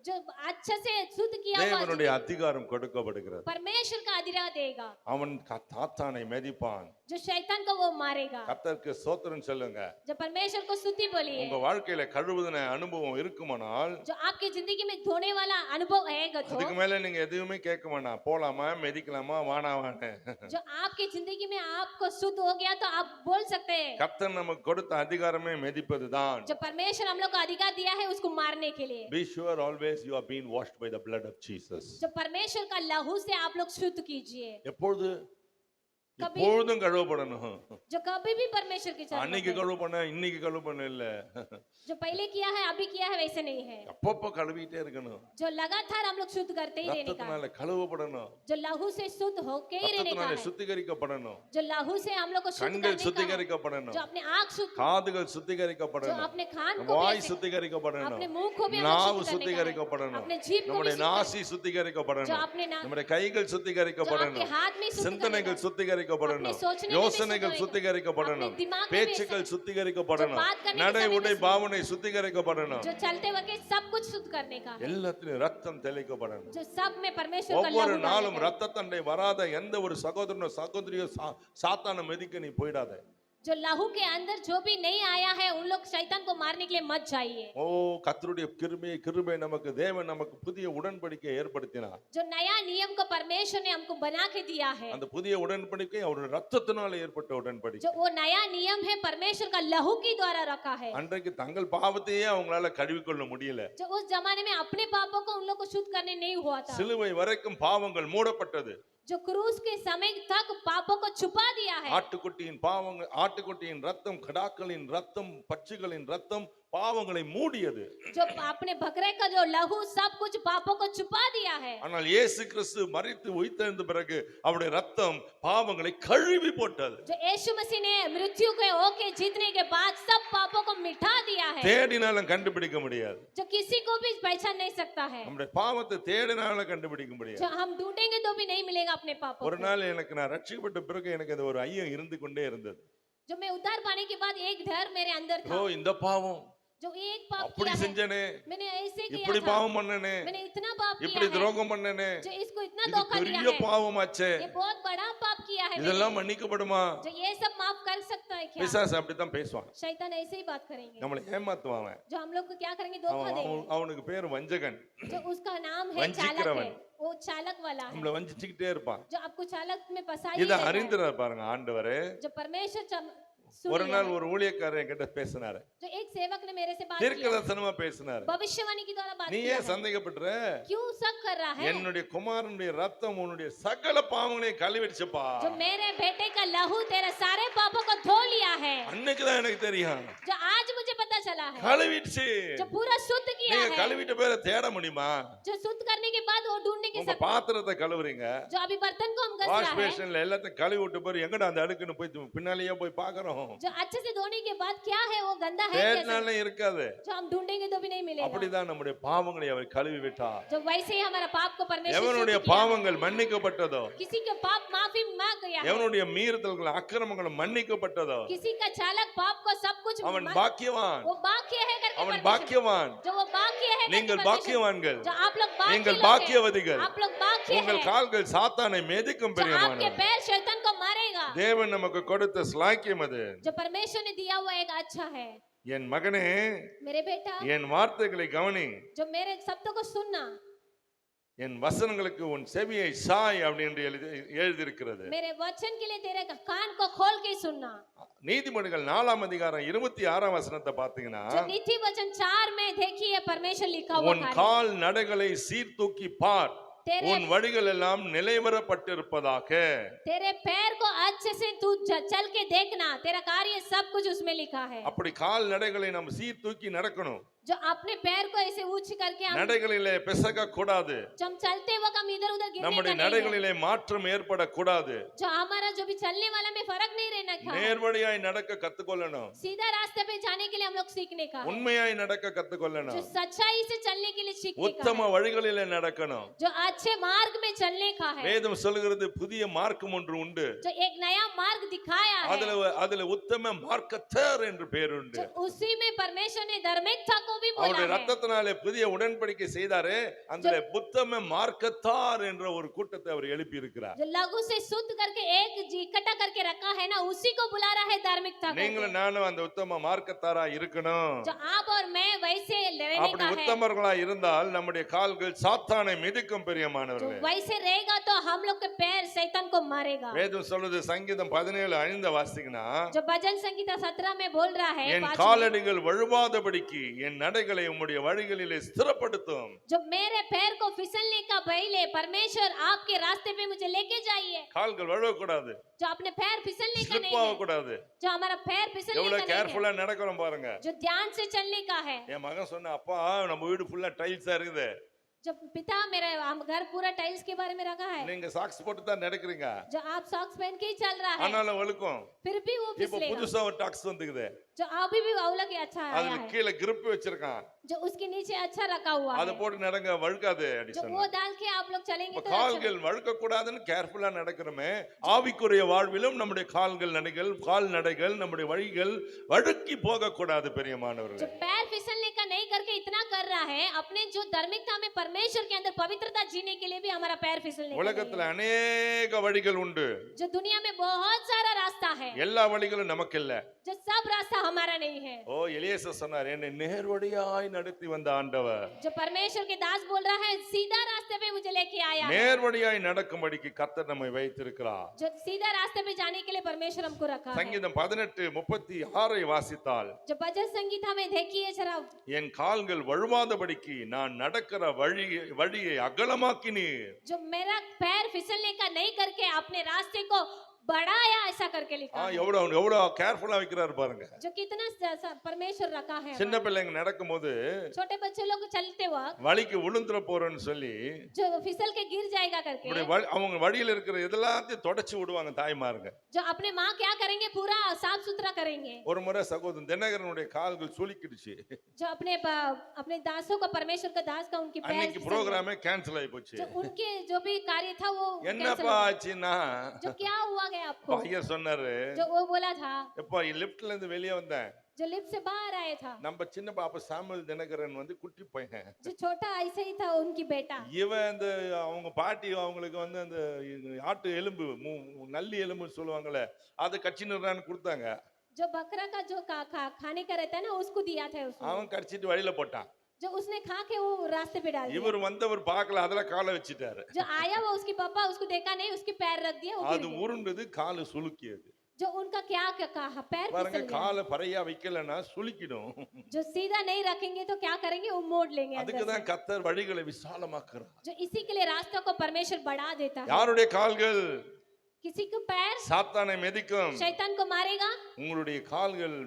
जो अच्छे से शुद्ध किया हुआ
தேவனுடைய அதிகாரம் கொடுக்கப்படுகிறது
परमेश्वर का अधिकार देगा
அவன் சாத்தானை மிதிப்பான்
जो शैतान को वो मारेगा
கர்த்தருக்கு ஸ்தோத்திரம் சொல்லுங்க
जो परमेश्वर को स्तुति बोलिए
உங்க வாழ்க்கையில கழுவுதின அனுபவம் இருக்குமானால்
जो आपकी जिंदगी में धोने वाला अनुभव है तो
அதுக்கு மேல நீங்க எதுவுமே கேட்க வேண்டாம் போலாமா மிதிக்கலாமா வானாவான்னு
जो आपकी जिंदगी में आपको शुद्ध हो गया तो आप बोल सकते हैं
கர்த்தர் நமக்கு கொடுத்த அதிகாரமே மிதிப்பதுதான்
जो परमेश्वर हम लोग को अधिकार दिया है उसको मारने के लिए
Be sure always you are being washed by the blood of Jesus.
जो परमेश्वर का लहू से आप लोग शुद्ध कीजिए
எப்பொழுது எப்பொழுதும் கழுவப்படணும்.
जो कभी भी परमेश्वर के चरणों
அன்னைக்கு
में,
கழுவு பண்ண இன்னைக்கு கழுவு பண்ண இல்ல,
जो पहले किया है अभी किया है वैसे नहीं है,
அப்பப்போ கழுவிட்டே இருக்கணும்.
जो लगातार हम लोग शुद्ध करते ही रहने का,
ரத்தத்தினால கழுவப்படணும்,
जो लहू से शुद्ध होके ही रहने का
ரத்தத்தினால
है,
சுத்திகரிக்கப்படணும்,
जो लहू से हम लोग को शुद्ध
கண்கள்
करने का है,
சுத்திகரிக்கப்படணும்,
जो अपने आँख शुद्ध,
காதுகள்
जो
சுத்திகரிக்கப்படணும்,
अपने कान को भी
வாய்
ऐसे-
சுத்திகரிக்கப்படணும்,
अपने मुंह को भी हम
நாவு
लोग शुद्ध करने का है,
சுத்திகரிக்கப்படணும்,
अपने जीभ को भी
நம்முடைய
शुद्ध
நாசி
जो
சுத்திகரிக்கப்படணும்,
अपने ना-
நம்முடைய கைகள்
जो
சுத்திகரிக்கப்படணும்,
आपके हाथ में शुद्ध
சிந்தனைகள்
करने
சுத்திகரிக்கப்படணும்,
अपने सोचने में भी
யோசனைகள்
शुद्ध
சுத்திகரிக்கப்படணும்,
अपने दिमाग में भी
பேச்சுக்கள்
ऐसे-
சுத்திகரிக்கப்படணும்,
जो बात करने के
நடை
समय में
உடை
शुद्ध-
பாவனை சுத்திகரிக்கப்படணும்,
जो चलते वक्त सब कुछ शुद्ध करने का है,
எல்லாத்திலும் ரத்தம் தெளிக்கப்படணும்.
जो सब में परमेश्वर का
ஒவ்வொரு
लहू
நாளும்
डालेगा।
ரத்த தண்டை வராத எந்த ஒரு சகோதரனோ சகோதரியோ சாத்தான மெதிக்க நீ போயிடாத.
जो लहू के अंदर जो भी नहीं आया है उन लोग शैतान को मारने के लिए मत जाइए।
ஓ கர்த்தருடைய கிருபை நமக்கு தேவன் நமக்கு புதிய உடன்படிக்கையை ஏற்படுத்தினார்.
जो नया नियम को परमेश्वर ने हमको बना के दिया है,
அந்த புதிய உடன்படிக்கை அவருடைய ரத்தத்தினால ஏற்பட்ட உடன்படிக்கை.
जो वो नया नियम है परमेश्वर का लहू के द्वारा रखा है।
அன்றைக்கு தங்கள் பாவத்தையே அவங்களால கழுவிக்கொள்ள முடியல.
जो उस जमाने में अपने पापों को उन लोग को शुद्ध करने नहीं हुआ था,
சிலுவை வரைக்கும் பாவங்கள் மூடப்பட்டது.
जो क्रूस के समय तक पापों को छुपा दिया है।
ஆட்டுக்குட்டியின் ரத்தம், கடாக்களின் ரத்தம், பட்சிகளின் ரத்தம் பாவங்களை மூடியது.
जो अपने बकरे का जो लहू सब कुछ पापों को छुपा दिया है।
ஆனால் இயேசு கிறிஸ்து மரித்து உயிர்த்தெழுந்த பிறகு அவருடைய ரத்தம் பாவங்களை கழுவி போட்டது.
जो यीशु मसीह ने मृत्यु के होके जीतने के बाद सब पापों को मिटा दिया है,
தேடினாலும் கண்டுபிடிக்க முடியாது.
जो किसी को भी पहचान नहीं सकता है।
நம்முடைய பாவத்தை தேடினாலும் கண்டுபிடிக்க முடியாது.
जो हम ढूंढेंगे तो भी नहीं मिलेगा अपने पापों
ஒரு
को।
நாள் நான் ரட்சிக்கப்பட்ட பிறகு எனக்கு அது ஒரு ஐயம் இருந்து கொண்டே இருந்தது.
जो मैं उद्धार पाने के बाद एक डर मेरे अंदर
ஓ
था,
இந்த பாவம்
जो एक पाप
அப்படி
किया है,
செஞ்சனே,
मैंने ऐसे
இப்படி
किया था,
பாவம் பண்ணனே,
मैंने इतना पाप
இப்படி
किया है,
துரோகம் பண்ணனே,
जो इसको इतना
இது
धोखा दिया
பெரிய
है,
பாவமாச்சே,
ये बहुत बड़ा पाप किया है मैंने।
இதெல்லாம் மன்னிக்கப்படுமா?
जो ये सब माफ कर सकता है क्या?
பிசாசு அப்படித்தான் பேசுவான்,
शैतान ऐसे ही बात करेंगे,
நம்மளை ஏமாத்துவான் அவன்.
जो हम लोग को क्या करेंगे, धोखा देंगे।
அவனுக்கு பேர் வஞ்சகன்,
जो उसका नाम है चालक
वंचिक्रवन।
है, वो चालक वाला है,
நம்மளை வஞ்சிச்சுக்கிட்டே இருப்பான்.
जो आपको चालक में फंसाई
இத
देता है।
அறிந்துறார் பாருங்க ஆண்டவரே.
जो परमेश्वर सुन
ஒரு
लिया
நாள்
है।
ஒரு ஊழியக்காரர் என்கிட்ட பேசினாரு,
जो एक सेवक ने मेरे से बात
தீர்க்க
किया,
தரிசனமா பேசினாரு.
भविष्यवाणी के द्वारा बात
நீ
किया
ஏன்
है।
சந்தேகப்படுற?
क्यों शक कर रहा है?
என்னுடைய குமாரனுடைய ரத்தம் உன்னுடைய சகல பாவங்களையும் கழுவிடுச்சுப்பா.
जो मेरे बेटे का लहू तेरे सारे पापों को धो लिया है,
அன்னைக்குதான் எனக்கு தெரியும்,
जो आज मुझे पता चला है,
கழுவிடுச்சு.
जो पूरा शुद्ध किया
நீங்க
है,
கழுவிட்ட பேரை தேட முடியுமா?
जो शुद्ध करने के बाद वो ढूंढने के
உங்க
सकते,
பாத்திரத்தை கழுவுறீங்க,
जो अभी बर्तन को हम घस
வாஷ்
रहा है,
பேஷன்ல எல்லாத்தையும் கழுவி விட்டு போய் எங்கடா அந்த அடுக்குன்னு போய் பின்னாலேயே போய் பாக்குறோம்.
जो अच्छे से धोने के बाद क्या है वो गंदा है कैसे?
தேடினாலே இருக்காது.
जो हम ढूंढेंगे तो भी नहीं मिलेगा।
அப்படிதான் நம்முடைய பாவங்களை அவர் கழுவி விட்டார்.
जो वैसे ही हमारा पाप को परमेश्वर
எவனுடைய
शुद्ध किया।
பாவங்கள் மன்னிக்கப்பட்டதோ,
किसी का पाप माफी मांग गया है,
எவனுடைய மீறுதல்கள் அக்கிரமங்கள் மன்னிக்கப்பட்டதோ,
किसी का चालक पाप को सब कुछ
அவன்
मा-
பாக்கியவான்.
वो बाक्य है करके
அவன்
परमेश्वर-
பாக்கியவான்.
जो वो बाक्य है करके
நீங்கள்
परमेश्वर-
பாக்கியவான்கள்.
जो आप लोग बाक्य
நீங்கள்
लोग हैं,
பாக்கியவதிகள்.
आप लोग बाक्य
உங்கள்
हैं,
கால்கள் சாத்தானை மிதிக்கும்
जो आपके
பிரியமானவர்.
पैर शैतान को मारेगा।
தேவன் நமக்கு கொடுத்த ஸ்லாக்கியம் அது.
जो परमेश्वर ने दिया हुआ एक अच्छा है।
என் மகனே,
मेरे बेटा,
என் வார்த்தைகளை கவனி,
जो मेरे शब्दों को सुनना,
என் வசனங்களுக்கு உன் செவியை சாய் அப்படின்னு எழுதியிருக்கிறது.
मेरे वचन के लिए तेरे कान को खोल के सुनना।
நீதிமொழிகள் 4ஆம் அதிகாரம் 26ஆம் வசனத்தை பார்த்தீங்கன்னா,
जो नीति वचन 4 में देखिए परमेश्वर लिखा हुआ
உன்
है,
கால் நடைகளை சீர்தூக்கி பார்,
तेरे
உன் வழிகள் எல்லாம் நிலைவரப்பட்டிருப்பதாக.
तेरे पैर को अच्छे से तू चल के देखना, तेरा कार्य सब कुछ उसमें लिखा है।
அப்படி கால் நடைகளை நாம் சீர்தூக்கி நடக்கணும்.
जो अपने पैर को ऐसे ऊंच करके हम
நடைகளிலே பிசக கூடாது.
जब हम चलते वक्त हम इधर उधर गिरने
நம்முடைய
का नहीं है।
நடைகளிலே மாற்றம் ஏற்படக்கூடாது.
जो हमारा जो भी चलने वाला में फर्क नहीं रहना का,
நேர்வழியாய் நடக்க கத்துக்கொள்ளணும்.
सीधा रास्ते पे जाने के लिए हम लोग सीखने का है।
உண்மையாய் நடக்க
जो
கத்துக்கொள்ளணும்.
सच्चाई से चलने के लिए सीखने का
உத்தம
है।
வழிகளிலே நடக்கணும்.
जो अच्छे मार्ग में चलने का है।
வேதம் சொல்கிறது புதிய மார்க்கம் ஒன்று உண்டு.
जो एक नया मार्ग दिखाया है,
அதுல உத்தம மார்க்கத்தர் என்று பேர் உண்டு.
जो उसी में परमेश्वर ने धार्मिकता को भी बोला
அவருடைய
है।
ரத்தத்தினாலே புதிய உடன்படிக்கை செய்தாரே, அந்த உத்தம மார்க்கத்தார் என்ற ஒரு கூட்டத்தை அவர் எழுப்பி இருக்கிறார்.
जो लघु से शुद्ध करके एक इकट्ठा करके रखा है ना, उसी को बुला रहा है धार्मिकता को।
நீங்களும் நானும் அந்த உத்தம மார்க்கத்தாரா இருக்கணும்.
जो आप और मैं वैसे रहने
அப்படி
का है।
உத்தமர்களா இருந்தால் நம்முடைய கால்கள் சாத்தானை மிதிக்கும்
जो
பிரியமானவர்களே.
वैसे रहेगा तो हम लोग के पैर शैतान को मारेगा।
வேதம் சொல்லுது, சங்கீதம் 17:5 வாசிங்கன்னா,
जो भजन संगीता 17 में बोल रहा है,
என்
5 में,
காலடிகள் வழுவாதபடிக்கு என் நடைகளை உம்முடைய வழிகளிலே ஸ்திரப்படுத்தும்.
जो मेरे पैर को फिसलने का भय ले, परमेश्वर आपके रास्ते पे मुझे लेके जाइए।
கால்கள் வழுவக்கூடாது,
जो अपने पैर फिसलने का
ஸ்லிப்
नहीं है,
ஆகக்கூடாது.
जो हमारा पैर फिसलने का
எவ்வளவு
नहीं है,
கேர்ஃபுல்லா நடக்கிறோம் பாருங்க.
जो ध्यान से चलने का है।
என் மகன் சொன்ன, அப்பா நம்ம வீடு ஃபுல்லா டைல்ஸா இருக்குது,
जब पिता मेरा घर पूरा टाइल्स के बारे में रखा है,
நீங்க சாக்ஸ் போட்டு தான் நடக்கிறீங்க,
जो आप सॉक्स पहन के ही चल रहा है,
ஆனாலும் வழுக்கும்.
फिर भी वो
இப்போ
फिसलेगा।
புதுசா ஒரு டாக்ஸ் வந்துக்குது,
जो अभी भी अवला के अच्छा आया
அதுல
है,
கீழே கிரிப் வச்சிருக்கான்,
जो उसके नीचे अच्छा रखा हुआ
அதை
है,
போட்டு நடங்க, வழுக்காது அப்படி
जो
சொன்னா.
वो डाल के आप लोग चलेंगे
இப்ப
तो अच्छा।
கால்கள் வழுக்க கூடாதுன்னு கேர்ஃபுல்லா நடக்கிறோமே, ஆவிக்குரிய வாழ்விலும் நம்முடைய கால்கள் நடைகள், கால் நடைகள், நம்முடைய வழிகள் வழுக்கி போக கூடாது
जो
பெரியமானவர்களே.
पैर फिसलने का नहीं करके इतना कर रहा है, अपने जो धार्मिकता में परमेश्वर के अंदर पवित्रता जीने के लिए भी हमारा पैर फिसलने का नहीं
உலகத்துல
है।
அநேக வழிகள் உண்டு,
जो दुनिया में बहुत सारा रास्ता है,
எல்லா வழிகளும் நமக்கு இல்ல.
जो सब रास्ता हमारा नहीं है।
ஓ எலியேசர் சொன்னார், என்னை நேர்வழியாய் நடத்தி வந்த ஆண்டவர்
जो परमेश्वर के दास बोल रहा है, सीधा रास्ते पे मुझे लेके आया है।
நேர்வழியாய் நடக்கும்படிக்கு கர்த்தர் நம்மை வைத்திருக்கிறார்.
जो सीधा रास्ते पे जाने के लिए परमेश्वर हमको रखा है।
சங்கீதம் 18:36 வாசித்தால்,
जो भजन संगीता में देखिए जरा,
என் கால்கள் வழுவாதபடிக்கு நான் நடக்கிற வழியை அகலமாக்கினீர்.
जो मेरा पैर फिसलने का नहीं करके अपने रास्ते को बढ़ाया, ऐसा करके लिखा है।
எவ்வளவு எவ்வளவு கேர்ஃபுல்லா வைக்கிறாரு பாருங்க.
जो कितना परमेश्वर रखा है।
சின்ன பிள்ளைங்க நடக்கும்போது
छोटे बच्चे लोग चलते वक्त
வழிக்கு விழுந்துற போறேன்னு சொல்லி
जो फिसल के गिर जाएगा करके,
இப்படி அவங்க வழியில இருக்கிற எல்லாத்தையும் தொடச்சு விடுவாங்க தாய்மாருங்க.
जो अपने माँ क्या करेंगे, पूरा साफ सुथरा करेंगे।
ஒரு முறை சகோதரன் தினகரனுடைய கால்கள் சுளுக்கிடுச்சு,
जो अपने दासों का, परमेश्वर का दास का उनकी पैर
அன்னைக்கு
फिसल गए।
ப்ரோக்ராமே கேன்சல் ஆகி போச்சு.
जो उनके जो भी कार्य था वो cancel
என்னப்பா
हो गया।
ஆச்சுன்னா,
जो क्या हुआ गया आपको,
பையன் சொன்னாரு,
जो वो बोला था,
எப்பா லிப்ட்ல இருந்து வெளியே வந்தேன்,
जो लिफ्ट से बाहर आए था,
நம்ம சின்ன பாப்பா சாமுவேல் தினகரன் வந்து குட்டி பையன்,
जो छोटा ऐसे ही था उनकी बेटा,
இவன் அந்த அவங்க பாட்டி அவங்களுக்கு வந்து அந்த ஆட்டு எலும்பு நல்லி எலும்புன்னு சொல்லுவாங்கல்ல, அதை கச்சின்னு கொடுத்தாங்க.
जो बकरा का जो खाने का रहता है ना, उसको दिया था उसने,
அவன் கடிச்சிட்டு வழியில போட்டான்.
जो उसने खा के वो रास्ते पे डाल दिया।
இவர் வந்தவர் பார்க்கல, அதுல காலை வச்சிட்டாரு.
जो आया वो उसके पापा उसको देखा नहीं, उसके पैर रख दिया, वो
அது
गिर गया।
உருண்டது, காலு சுளுக்கியது.
जो उनका क्या कहा, पैर
பாருங்க,
फिसल गया।
காலை பறையா வைக்கலன்னா சுளுக்கிடும்.
जो सीधा नहीं रखेंगे तो क्या करेंगे, वो मोड़ लेंगे अंदर
அதுக்கு
से।
தான் கர்த்தர் வழிகளை விசாலமாக்குறார்.
जो इसी के लिए रास्ता को परमेश्वर बढ़ा देता है।
யாருடைய கால்கள்
किसी को पैर
சாத்தானை மிதிக்கும்?
शैतान को मारेगा।
உங்களுடைய கால்கள்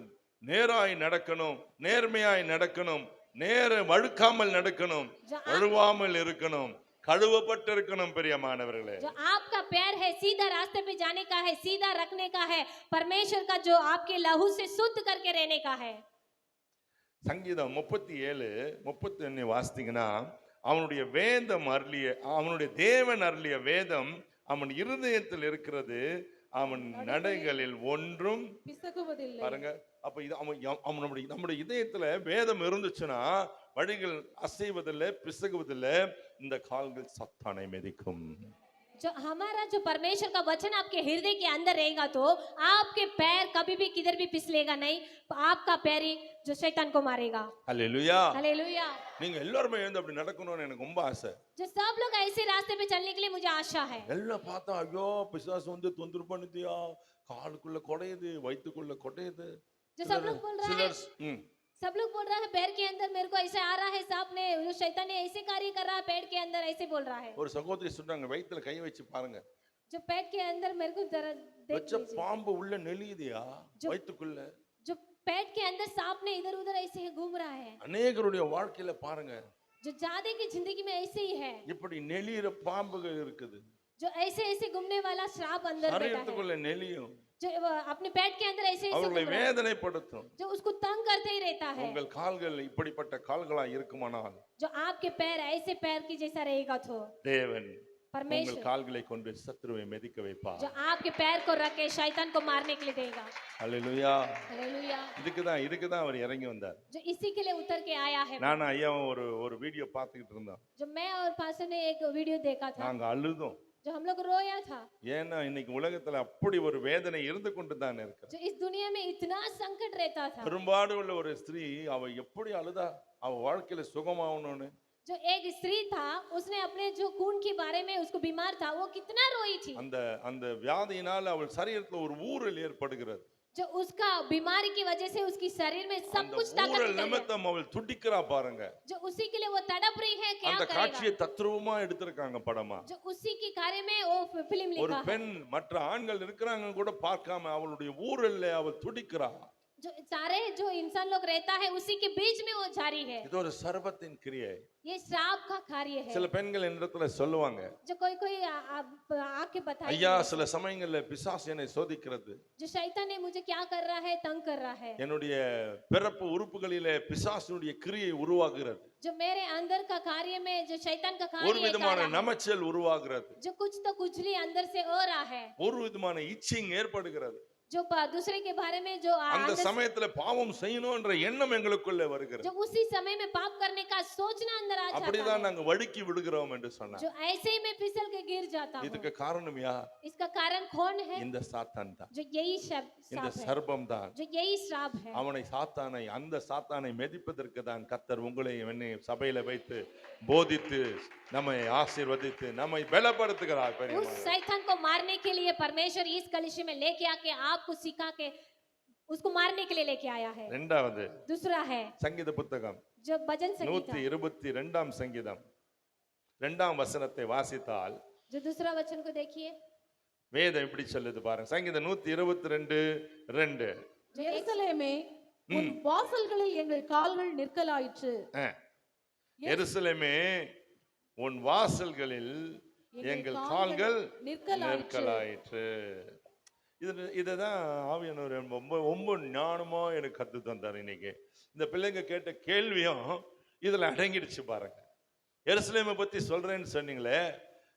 நேராய் நடக்கணும், நேர்மையாய் நடக்கணும், வழுக்காமல் நடக்கணும், வழுவாமல் இருக்கணும், கழுவப்பட்டு இருக்கணும் பிரியமானவர்களே.
जो आपका पैर है सीधा रास्ते पे जाने का है, सीधा रखने का है, परमेश्वर का जो आपके लहू से शुद्ध करके रहने का है।
சங்கீதம் 37:31 வாசித்தீங்கன்னா, அவனுடைய வேதம் அருளிய, அவனுடைய தேவன் அருளிய வேதம் அவன் இருதயத்தில் இருக்கிறது, அவன் நடைகளில் ஒன்றும்
பிசகுவதில்லை.
பாருங்க, அப்ப இது நம்முடைய இதயத்துல வேதம் இருந்துச்சுன்னா வழிகள் அசைவதில்லை, பிசகுவதில்லை, இந்த கால்கள் சத்தானை மிதிக்கும்.
जो हमारा जो परमेश्वर का वचन आपके हृदय के अंदर रहेगा तो आपके पैर कभी भी किधर भी फिसलेगा नहीं, आपका पैर ही जो शैतान को मारेगा।
அல்லேலூயா.
हालेलुया।
நீங்க எல்லாரும் எழுந்து அப்படி நடக்கணும்னு எனக்கு ரொம்ப ஆசை.
जो सब लोग ऐसे रास्ते पे चलने के लिए मुझे आशा है।
எல்லாம் பார்த்தா ஐயோ பிசாசு வந்து தொந்தரவு பண்ணுதியா, காலுக்குள்ள கொடையுது, வயித்துக்குள்ள கொடையுது.
जो सब लोग बोल रहा है, सब लोग बोल रहा है पैर के अंदर मेरे को ऐसे आ रहा है, सांप ने, जो शैतान ने ऐसे कार्य कर रहा है पेट के अंदर, ऐसे बोल रहा है।
ஒரு சகோதரி சொன்னாங்க, வயித்துல கை வச்சு பாருங்க,
जो पेट के अंदर मेरे को जरा देख
வச்ச
लीजिए,
பாம்பு உள்ள நெளியுதியா வயித்துக்குள்ள.
जो पेट के अंदर सांप ने इधर उधर ऐसे ही घूम रहा है।
அநேகருடைய வாழ்க்கையில பாருங்க,
जो ज्यादा की जिंदगी में ऐसे ही है,
இப்படி நெளியிற பாம்புகள் இருக்குது.
जो ऐसे ऐसे घूमने वाला श्राप अंदर बैठा है,
சரீரத்துக்குள்ள நெளியும்,
जो अपने पेट के अंदर ऐसे ऐसे
அவர்களை
घूम रहा है,
வேதனைப்படுத்தும்.
जो उसको तंग करते ही रहता है।
உங்கள் கால்கள் இப்படிப்பட்ட கால்களா இருக்குமானால்,
जो आपके पैर ऐसे पैर की जैसा रहेगा तो
தேவன் உங்கள்
परमेश्वर
கால்களை கொண்டு சத்துருவை மிதிக்க வைப்பார்.
जो आपके पैर को रख के शैतान को मारने के लिए देगा।
அல்லேலூயா.
हालेलुया।
இதுக்குதான் அவர் இறங்கி வந்தார்.
जो इसी के लिए उतर के आया है।
நானும் ஐயாவும் ஒரு வீடியோ பார்த்துக்கிட்டு இருந்தோம்.
जो मैं और पास्टर ने एक वीडियो देखा था,
நாங்க அழுதோம்.
जो हम लोग रोया था।
ஏன்னா இன்னைக்கு உலகத்துல அப்படி ஒரு வேதனை இருந்து கொண்டு தான் இருக்கு.
जो इस दुनिया में इतना संकट रहता था,
பெரும்பாடு உள்ள ஒரு ஸ்திரீ, அவ எப்படி அழுதா, அவ வாழ்க்கையில சுகமாகணும்னு.
जो एक स्त्री था, उसने अपने जो खून के बारे में, उसको बीमार था, वो कितना रोई थी।
அந்த வியாதியினால் அவள் சரீரத்துல ஒரு ஊறல் ஏற்படுகிறது.
जो उसका बीमारी की वजह से उसकी शरीर में सब
அந்த
कुछ ताकत
ஊழல்
निकल गया।
நிமித்தம் அவள் துடிக்கிறா பாருங்க.
जो उसी के लिए वो तड़प रही है, क्या
அந்த
करेगा?
காட்சியை தத்ரூபமா எடுத்திருக்காங்க படமா.
जो उसी के कार्य में वो फिल्म
ஒரு
लिखा है।
பெண் மற்ற ஆண்கள் இருக்கிறாங்க கூட பார்க்காம அவளுடைய ஊழல்ல அவள் துடிக்கிறா.
जो सारे जो इंसान लोग रहता है उसी के बीच में वो जारी है।
இது ஒரு சர்பத்தின் கிரியை.
ये श्राप का कार्य है।
சில பெண்கள் என்னிடத்துல சொல்லுவாங்க,
जो कोई कोई आके बताए,
ஐயா சில சமயங்கள்ல பிசாசு என்னை சோதிக்கிறது,
जो शैतान ने मुझे क्या कर रहा है, तंग कर रहा है।
என்னுடைய பிறப்பு உறுப்புகளிலே பிசாசுடைய கிரியை உருவாகிறது,
जो मेरे अंदर का कार्य में जो शैतान का
ஒரு
कार्य
விதமான
है,
நமைச்சல் உருவாகிறது,
जो कुछ तो कुचली अंदर से हो रहा है,
ஒரு விதமான இச்சிங் ஏற்படுகிறது.
जो दूसरे के बारे में जो
அந்த
अंदर
சமயத்துல பாவம் செய்யணும்ன்ற எண்ணம் எங்களுக்குள்ளே வருகிறது.
जो उसी समय में पाप करने का सोचना अंदर आ जाता
அப்படிதான்
है,
நாங்க வழுக்கி விடுகிறோம் என்று சொன்னார்.
जो ऐसे ही में फिसल के गिर जाता हूँ।
இதுக்கு காரணம் யார்?
इसका कारण कौन है?
இந்த சாத்தான் தான்,
जो यही
இந்த
श्राप है,
சர்பம் தான்.
जो यही श्राप है।
அவனை சாத்தானை, அந்த சாத்தானை மெதிப்பதற்கு தான் கர்த்தர் உங்களை என்னை சபையில வைத்து போதித்து நம்மை ஆசீர்வதித்து நம்மை பலப்படுத்துகிறார்.
उस
பெரியம்மா,
शैतान को मारने के लिए परमेश्वर इस कलिशे में लेके आके आपको सिखा के उसको मारने के लिए लेके आया है।
இரண்டாவது
दूसरा है
சங்கீத புத்தகம்
जो भजन संगीत
122 சங்கீதம் 2ஆம் வசனத்தை வாசித்தால்
जो दूसरा वचन को देखिए,
வேதம் இப்படி சொல்லுது பாருங்க. சங்கீதம் 122:2.
எருசலேமே உன் வாசல்களில் எங்கள் கால்கள் நிற்கலாயிற்று.
எருசலேமே உன் வாசல்களில் எங்கள் கால்கள் நிற்கலாயிற்று. இதுதான் ஆவியானவர் ரொம்ப ரொம்ப ஞானமா எனக்கு கத்து தந்தார். இன்னைக்கு இந்த பிள்ளைங்க கேட்ட கேள்வியும் இதுல அடங்கிடுச்சு பாருங்க. எருசலேமை பத்தி சொல்றேன்னு சொன்னீங்களே,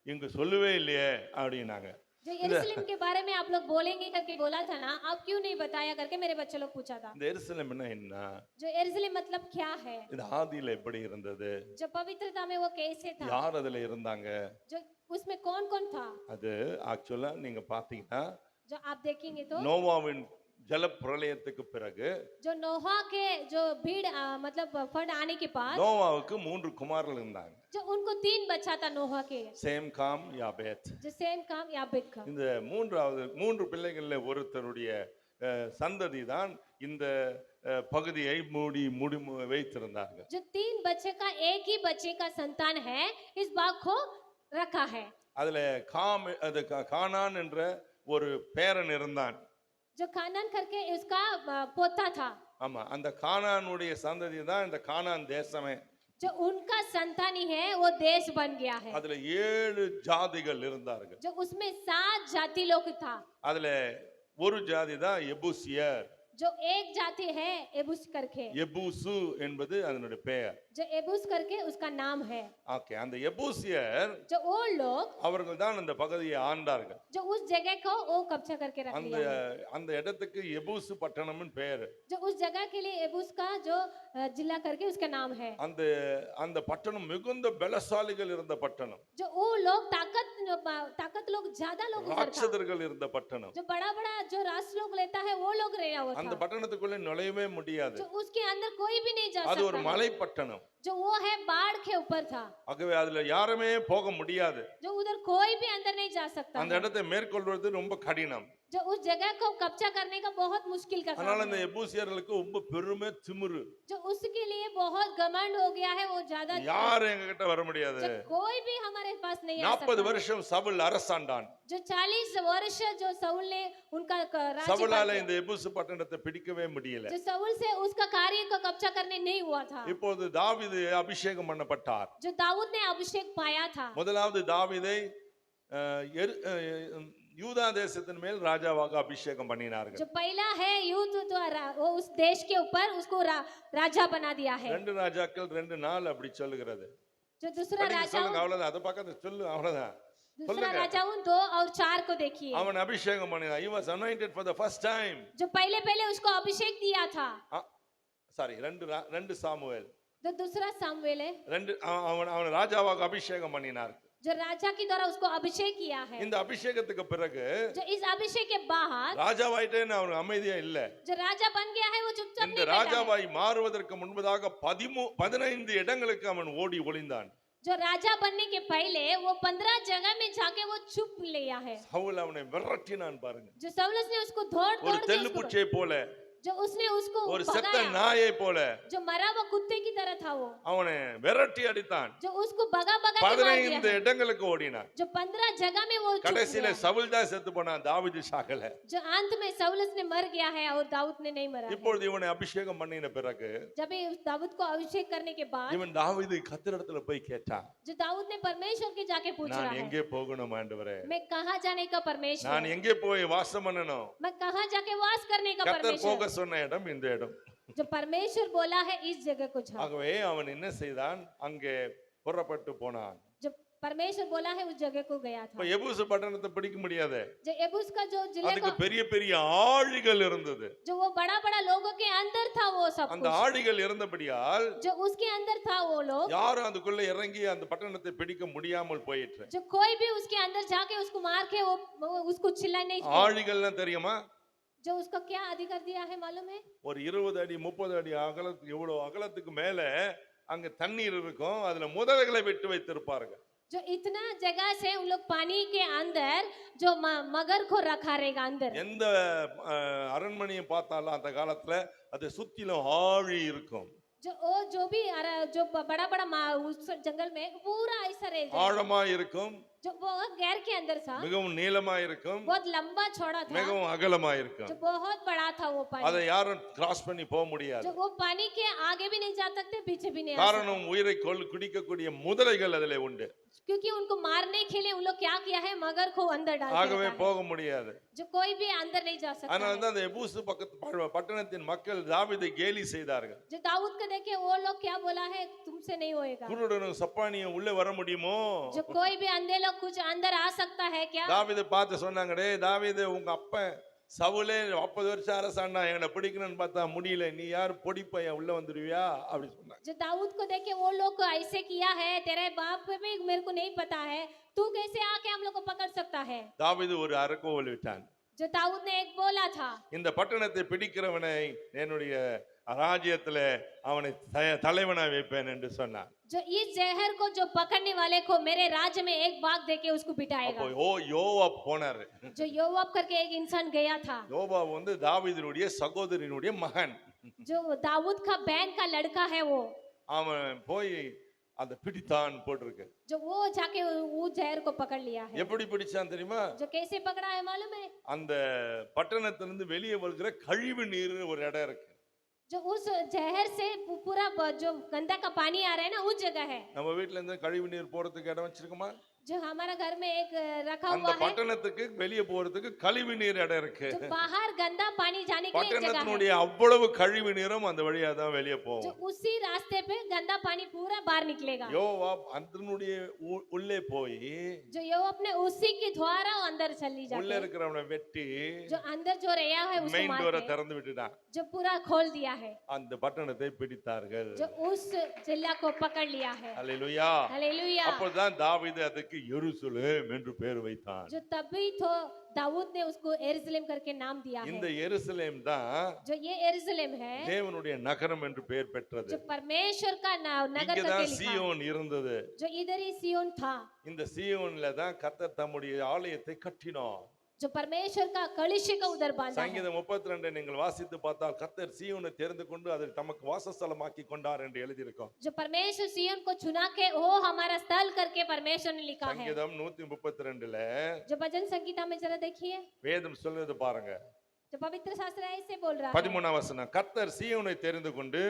இங்க சொல்லவே இல்லையே அப்படின்னாங்க.
जो यरूशलेम के बारे में आप लोग बोलेंगे करके बोला था ना, आप क्यों नहीं बताया करके मेरे बच्चे लोग पूछा था।
இந்த எருசலேம்னா என்ன?
जो यरूशलेम मतलब क्या है,
இது ஆதியில எப்படி இருந்தது,
जो पवित्रता में वो कैसे था,
யார் அதுல இருந்தாங்க,
जो उसमें कौन कौन था।
அது ஆக்சுவலா நீங்க பாத்தீங்கன்னா
जो आप देखेंगे तो
நோவாவின் ஜல பிரளயத்துக்கு பிறகு
जो नोहा के जो भीड़ मतलब फट आने के बाद
நோவாவுக்கு 3 குமாரர்கள் இருந்தாங்க.
जो उनको 3 बच्चा था नोहा के,
சேம், காம், யாபேத்.
जो सेम काम याबेत का।
இந்த 3 பிள்ளைகள்ல ஒருத்தருடைய சந்ததி தான் இந்த பகுதியை மூடி வைத்திருந்தார்கள்.
जो 3 बच्चे का एक ही बच्चे का संतान है, इस बाग को रखा है।
அதுல கானான் என்ற ஒரு பேரன் இருந்தான்.
जो कानान करके उसका पोता था।
ஆமா, அந்த கானானுடைய சந்ததி தான் இந்த கானான் தேசமே.
जो उनका संतानी है वो देश बन गया है।
அதுல 7 ஜாதிகள் இருந்தார்கள்.
जो उसमें 7 जाति लोग था।
அதுல ஒரு ஜாதி தான் எபூசியர்.
जो एक जाति है एबूस करके,
எபூசு என்பது அதனுடைய பெயர்.
जो एबूस करके उसका नाम है।
ஓகே, அந்த எபூசியர்
जो वो लोग
அவர்கள் தான் அந்த பகுதியை ஆண்டார்கள்.
जो उस जगह को वो कब्जा करके रख
அந்த
लिया है।
அந்த இடத்துக்கு எபூசு பட்டணம்னு பெயர்.
जो उस जगह के लिए एबूस का जो जिला करके उसका नाम है।
அந்த அந்த பட்டணம் மிகுந்த பலசாலிகள் இருந்த பட்டணம்,
जो वो लोग ताकत लोग ज्यादा लोग उधर था।
ராட்சதர்கள் இருந்த பட்டணம்.
जो बड़ा बड़ा जो राष्ट्र लोग रहता है वो लोग रहा हुआ
அந்த
था।
பட்டணத்துக்குள்ளே நுழையவே முடியாது.
जो उसके अंदर कोई भी नहीं जा
அது ஒரு
सकता।
மலை பட்டணம்.
जो वो है बाढ़ के ऊपर था।
ஆகவே அதுல யாருமே போக முடியாது.
जो उधर कोई भी अंदर नहीं जा सकता
அந்த
है।
இடத்தை மேற்கொள்வது ரொம்ப கடினம்.
जो उस जगह को कब्जा करने का बहुत मुश्किल का
அதனால
काम
இந்த
है।
எபூசியர்களுக்கு ரொம்ப பெருமை திமிரு.
जो उसके लिए बहुत घमंड हो गया है, वो ज्यादा
யாரும் எங்க கிட்ட வர முடியாது.
जो कोई भी हमारे पास नहीं आ
40
सकता।
வருஷம் சவுல் அரசாண்டான்.
जो 40 वर्ष जो सऊल ने उनका राज्य
சவுலால
किया।
இந்த எபூசு பட்டணத்தை பிடிக்கவே முடியல.
जो सऊल से उसका कार्य को कब्जा करने नहीं हुआ था।
இப்போது தாவீது அபிஷேகம் பண்ணப்பட்டார்.
जो दाऊद ने अभिषेक पाया था।
முதலாவது தாவீதை யூதா தேசத்தின் மேல் ராஜாவாக அபிஷேகம் பண்ணினார்கள்.
जो पहला है यूद द्वारा वो उस देश के ऊपर उसको राजा बना दिया है।
2 ராஜாக்கள் 2:4 அப்படி சொல்லுகிறது.
जो दूसरा
படிங்க,
राजा
சொல்லுங்க, அவ்வளவுதான். அத பக்கத்துல சொல்லு, அவ்வளவுதான்.
दूसरा राजा 2 और 4 को देखिए।
அவன் அபிஷேகம் பண்ணினான். He was anointed for the first time.
जो पहले उसको अभिषेक दिया था।
சாரி, 2 சாமுவேல்
जो दूसरा सामुएल है,
அவன் ராஜாவாக அபிஷேகம் பண்ணினார்.
जो राजा की द्वारा उसको अभिषेक किया है।
இந்த அபிஷேகத்துக்கு பிறகு
जो इस अभिषेक के बाद
ராஜாவாயிட்டேன்னு அவன் அமைதியா இல்ல.
जो राजा बन गया है वो चुपचाप
இந்த
नहीं बैठा है।
ராஜாவாய் மாறுவதற்கு முன்பதாக 15 இடங்களுக்கு அவன் ஓடி ஒளிந்தான்.
जो राजा बनने के पहले वो 15 जगह में जाके वो छुप लिया है।
சவுல் அவனை விரட்டினான் பாருங்க.
जो सौलस ने उसको दौड़
ஒரு
दौड़ के
தெள்ளு
उसको
பூச்சியை போல,
जो उसने उसको
ஒரு செத்த
भगाया,
நாயை போல
जो मरा हुआ कुत्ते की तरह था वो,
அவனை விரட்டி அடித்தான்.
जो उसको भगा भगा के मार दिया
15
है।
இடங்களுக்கு ஓடினான்.
जो 15 जगह में वो छुप
கடைசியில
गया।
சவுல் தான் செத்து போனான், தாவீது சாகல.
जो अंत में सौलस ने मर गया है और दाऊद ने नहीं मरा है।
இப்பொழுது இவனை அபிஷேகம் பண்ணின பிறகு
जब ये दाऊद को अभिषेक करने के बाद
இவன் தாவீது கர்த்தரிடத்துல போய் கேட்டான்,
जो दाऊद ने परमेश्वर के जाके पूछ रहा
நான்
है,
எங்கே போகணும் ஆண்டவரே,
मैं कहाँ जाने का परमेश्वर,
நான் எங்கே போய் வாசம் பண்ணணும்?
मैं कहाँ जाके वास करने का
கர்த்தர்
परमेश्वर,
போக சொன்ன இடம் இந்த இடம்.
जो परमेश्वर बोला है इस जगह को जा।
ஆகவே அவன் என்ன செய்தான், அங்கே புறப்பட்டு போனான்.
जो परमेश्वर बोला है उस जगह को गया
இப்ப
था।
எபூசு பட்டணத்தை பிடிக்க முடியாது,
जो एबूस का जो जिले
அதுக்கு
को,
பெரிய பெரிய ஆழிகள் இருந்தது.
जो वो बड़ा बड़ा लोगों के अंदर था वो सब
அந்த
कुछ,
ஆழிகள் இருந்தபடியால்
जो उसके अंदर था वो लोग,
யாரும் அதுக்குள்ள இறங்கி அந்த பட்டணத்தை பிடிக்க முடியாமல் போயிற்று.
जो कोई भी उसके अंदर जाके उसको मार के वो उसको चिल्ला नहीं किया।
ஆழிகள்லாம் தெரியுமா?
जो उसका क्या अधिकार दिया है मालूम है?
ஒரு 20 அடி 30 அடி அகலத்துக்கு, இவ்வளவு அகலத்துக்கு மேல அங்க தண்ணீர் இருக்கும், அதுல முதலைகளை விட்டு வைத்திருப்பாருங்க.
जो इतना जगह से उन लोग पानी के अंदर जो मगर को रखा रहेगा अंदर।
எந்த அரண்மனையை பார்த்தாலும் அந்த காலத்துல அது சுத்திலும் ஆழி இருக்கும்,
जो भी जो बड़ा बड़ा उस जंगल में पूरा ऐसा रहेगा,
ஆழமா இருக்கும்,
जो बहुत गहर के अंदर था,
மிகவும் நீளமா இருக்கும்,
बहुत लंबा चौड़ा था,
மிகவும் அகலமா இருக்கும்.
जो बहुत बड़ा था वो पानी,
அதை யாரும் கிராஸ் பண்ணி போக முடியாது.
जो वो पानी के आगे भी नहीं जा सकते पीछे भी नहीं आ सकते,
காரணம் உயிரை குடிக்கக்கூடிய முதலைகள் அதிலே உண்டு.
क्योंकि उनको मारने के लिए उन लोग क्या किया है, मगर को अंदर डाल
ஆகவே
दिया है,
போக முடியாது.
जो कोई भी अंदर नहीं जा सकता
அதனால
है।
தான் அந்த எபூசு பட்டணத்தின் மக்கள் தாவீதை கேலி செய்தார்கள்.
जो दाऊद को देखे वो लोग क्या बोला है, तुमसे नहीं होएगा,
குருடனும் சப்பானியும் உள்ளே வர முடியுமோ?
जो कोई भी अंधे लोग कुछ अंदर आ सकता है क्या?
தாவீதை பார்த்து சொன்னாங்க, டேய் தாவீது, உங்க அப்பன் சவுலே 40 வருஷம் அரசாண்டா, எங்களை பிடிக்கணும்னு பார்த்தா முடியல, நீ யார் பொடி பையன் உள்ள வந்துடுவியா அப்படி சொன்னாங்க.
जो दाऊद को देखे वो लोग को ऐसे किया है, तेरे बाप पे भी मेरे को नहीं पता है, तू कैसे आके हम लोग को पकड़ सकता है?
தாவீது ஒரு அறைகோவல் விட்டான்.
जो दाऊद ने एक बोला था,
இந்த பட்டணத்தை பிடிக்கிறவனை என்னுடைய ராஜ்யத்துல அவனை தலைவனா வைப்பேன் என்று சொன்னான்.
जो इस जहर को जो पकड़ने वाले को मेरे राज्य में एक भाग देके उसको
அப்போ
बिठाएगा।
யோவாப் போனாரு.
जो योवाब करके एक इंसान गया था,
யோவாப் வந்து தாவீதினுடைய சகோதரியினுடைய மகன்.
जो दाऊद का बहन का लड़का है वो,
அவன் போய் அந்த பிடித்தான் போட்டிருக்கு.
जो वो जाके वो जहर को पकड़ लिया है।
எப்படி பிடிச்சான் தெரியுமா?
जो कैसे पकड़ा है मालूम है?
அந்த பட்டணத்திலிருந்து வெளியே வருகிற கழிவு நீர் ஒரு இடம் இருக்கு.
जो उस जहर से पूरा जो गंदा का पानी आ रहा है ना, उस जगह है।
நம்ம வீட்ல இருந்து கழிவு நீர் போறதுக்கு இடம் வச்சிருக்கோமா?
जो हमारा घर में एक रखा
அந்த
हुआ है,
பட்டணத்துக்கு வெளியே போறதுக்கு கழிவு நீர் இடம் இருக்கு.
जो बाहर गंदा पानी जाने के लिए एक जगह है,
பட்டணத்தினுடைய அவ்வளவு கழிவு நீரும் அந்த வழியா தான் வெளியே
जो
போகும்.
उसी रास्ते पे गंदा पानी पूरा बाहर निकलेगा।
யோவாப் அதனுடைய உள்ளே போய்
जो यो अपने उसी के द्वारा अंदर चली
உள்ள
जाती,
இருக்கிறவனை வெட்டி
जो अंदर जो रहा है उसको
மெயின்
मार
டோரை
के,
திறந்து விட்டுட்டான்.
जो पूरा खोल दिया है,
அந்த பட்டணத்தை பிடித்தார்கள்.
जो उस जिला को पकड़ लिया है।
அல்லேலூயா.
हालेलुया।
அப்பதான் தாவீது அதுக்கு எருசலேம் என்று பெயர் வைத்தான்.
जो तभी तो दाऊद ने उसको यरूशलेम करके नाम दिया
இந்த
है।
எருசலேம் தான்
जो ये यरूशलेम है,
தேவனுடைய நகரம் என்று பெயர் பெற்றது.
जो परमेश्वर का नगर करके
இங்கதான்
लिखा,
சீயோன் இருந்தது.
जो इधर ही सियोन था,
இந்த சீயோன்ல தான் கர்த்தர் தம்முடைய ஆலயத்தை கட்டினார்.
जो परमेश्वर का कलिशे का उधर बांधा है।
சங்கீதம் 32 நீங்கள் வாசித்து பார்த்தால் கர்த்தர் சீயோனை தெரிந்து கொண்டு அதை தமக்கு வாசஸ்தலமாக்கி கொண்டார் என்று எழுதியிருக்கும்.
जो परमेश्वर सिय्योन को चुना के वो हमारा स्थल करके परमेश्वर ने लिखा है।
சங்கீதம் 132ல
जो भजन संगीता में जरा देखिए,
வேதம் சொல்லுது பாருங்க.
जो पवित्र शास्त्र ऐसे बोल रहा है,
13ஆம் வசனம், கர்த்தர் சீயோனை தெரிந்து கொண்டு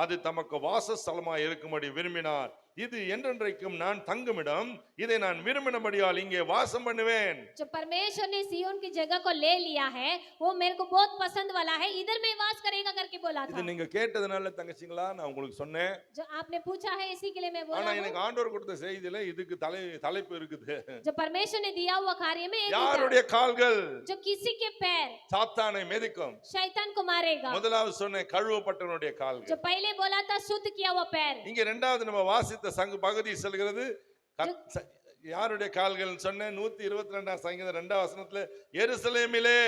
அது தமக்கு வாசஸ்தலமாய் இருக்கும்படி விரும்பினார். இது என்றென்றைக்கும் நான் தங்குமிடம், இதை நான் விரும்பினபடியால் இங்கே வாசம் பண்ணுவேன்.
जो परमेश्वर ने सिय्योन की जगह को ले लिया है, वो मेरे को बहुत पसंद वाला है, इधर में वास करेगा करके बोला
இது
था।
நீங்க கேட்டதனால தங்கச்சிங்களா நான் உங்களுக்கு சொன்னேன்.
जो आपने पूछा है इसी के लिए मैं बोला
ஆனா
हूँ।
எனக்கு ஆண்டவர் கொடுத்த செய்தியில இதுக்கு தலைப்பு இருக்குது.
जो परमेश्वर ने दिया हुआ कार्य में एक
யாருடைய கால்கள்
जो किसी के पैर
சாத்தானை மிதிக்கும்?
शैतान को मारेगा।
முதலாவது சொன்ன கழுவப்பட்டவனுடைய
जो
கால்கள்.
पहले बोला था शुद्ध किया हुआ पैर,
இங்க இரண்டாவது நம்ம வாசித்த சங்கு பகுதி சொல்கிறது யாருடைய கால்கள் சொன்ன 122ஆம் சங்கீதம் 2ஆம் வசனத்துல எருசலேமிலே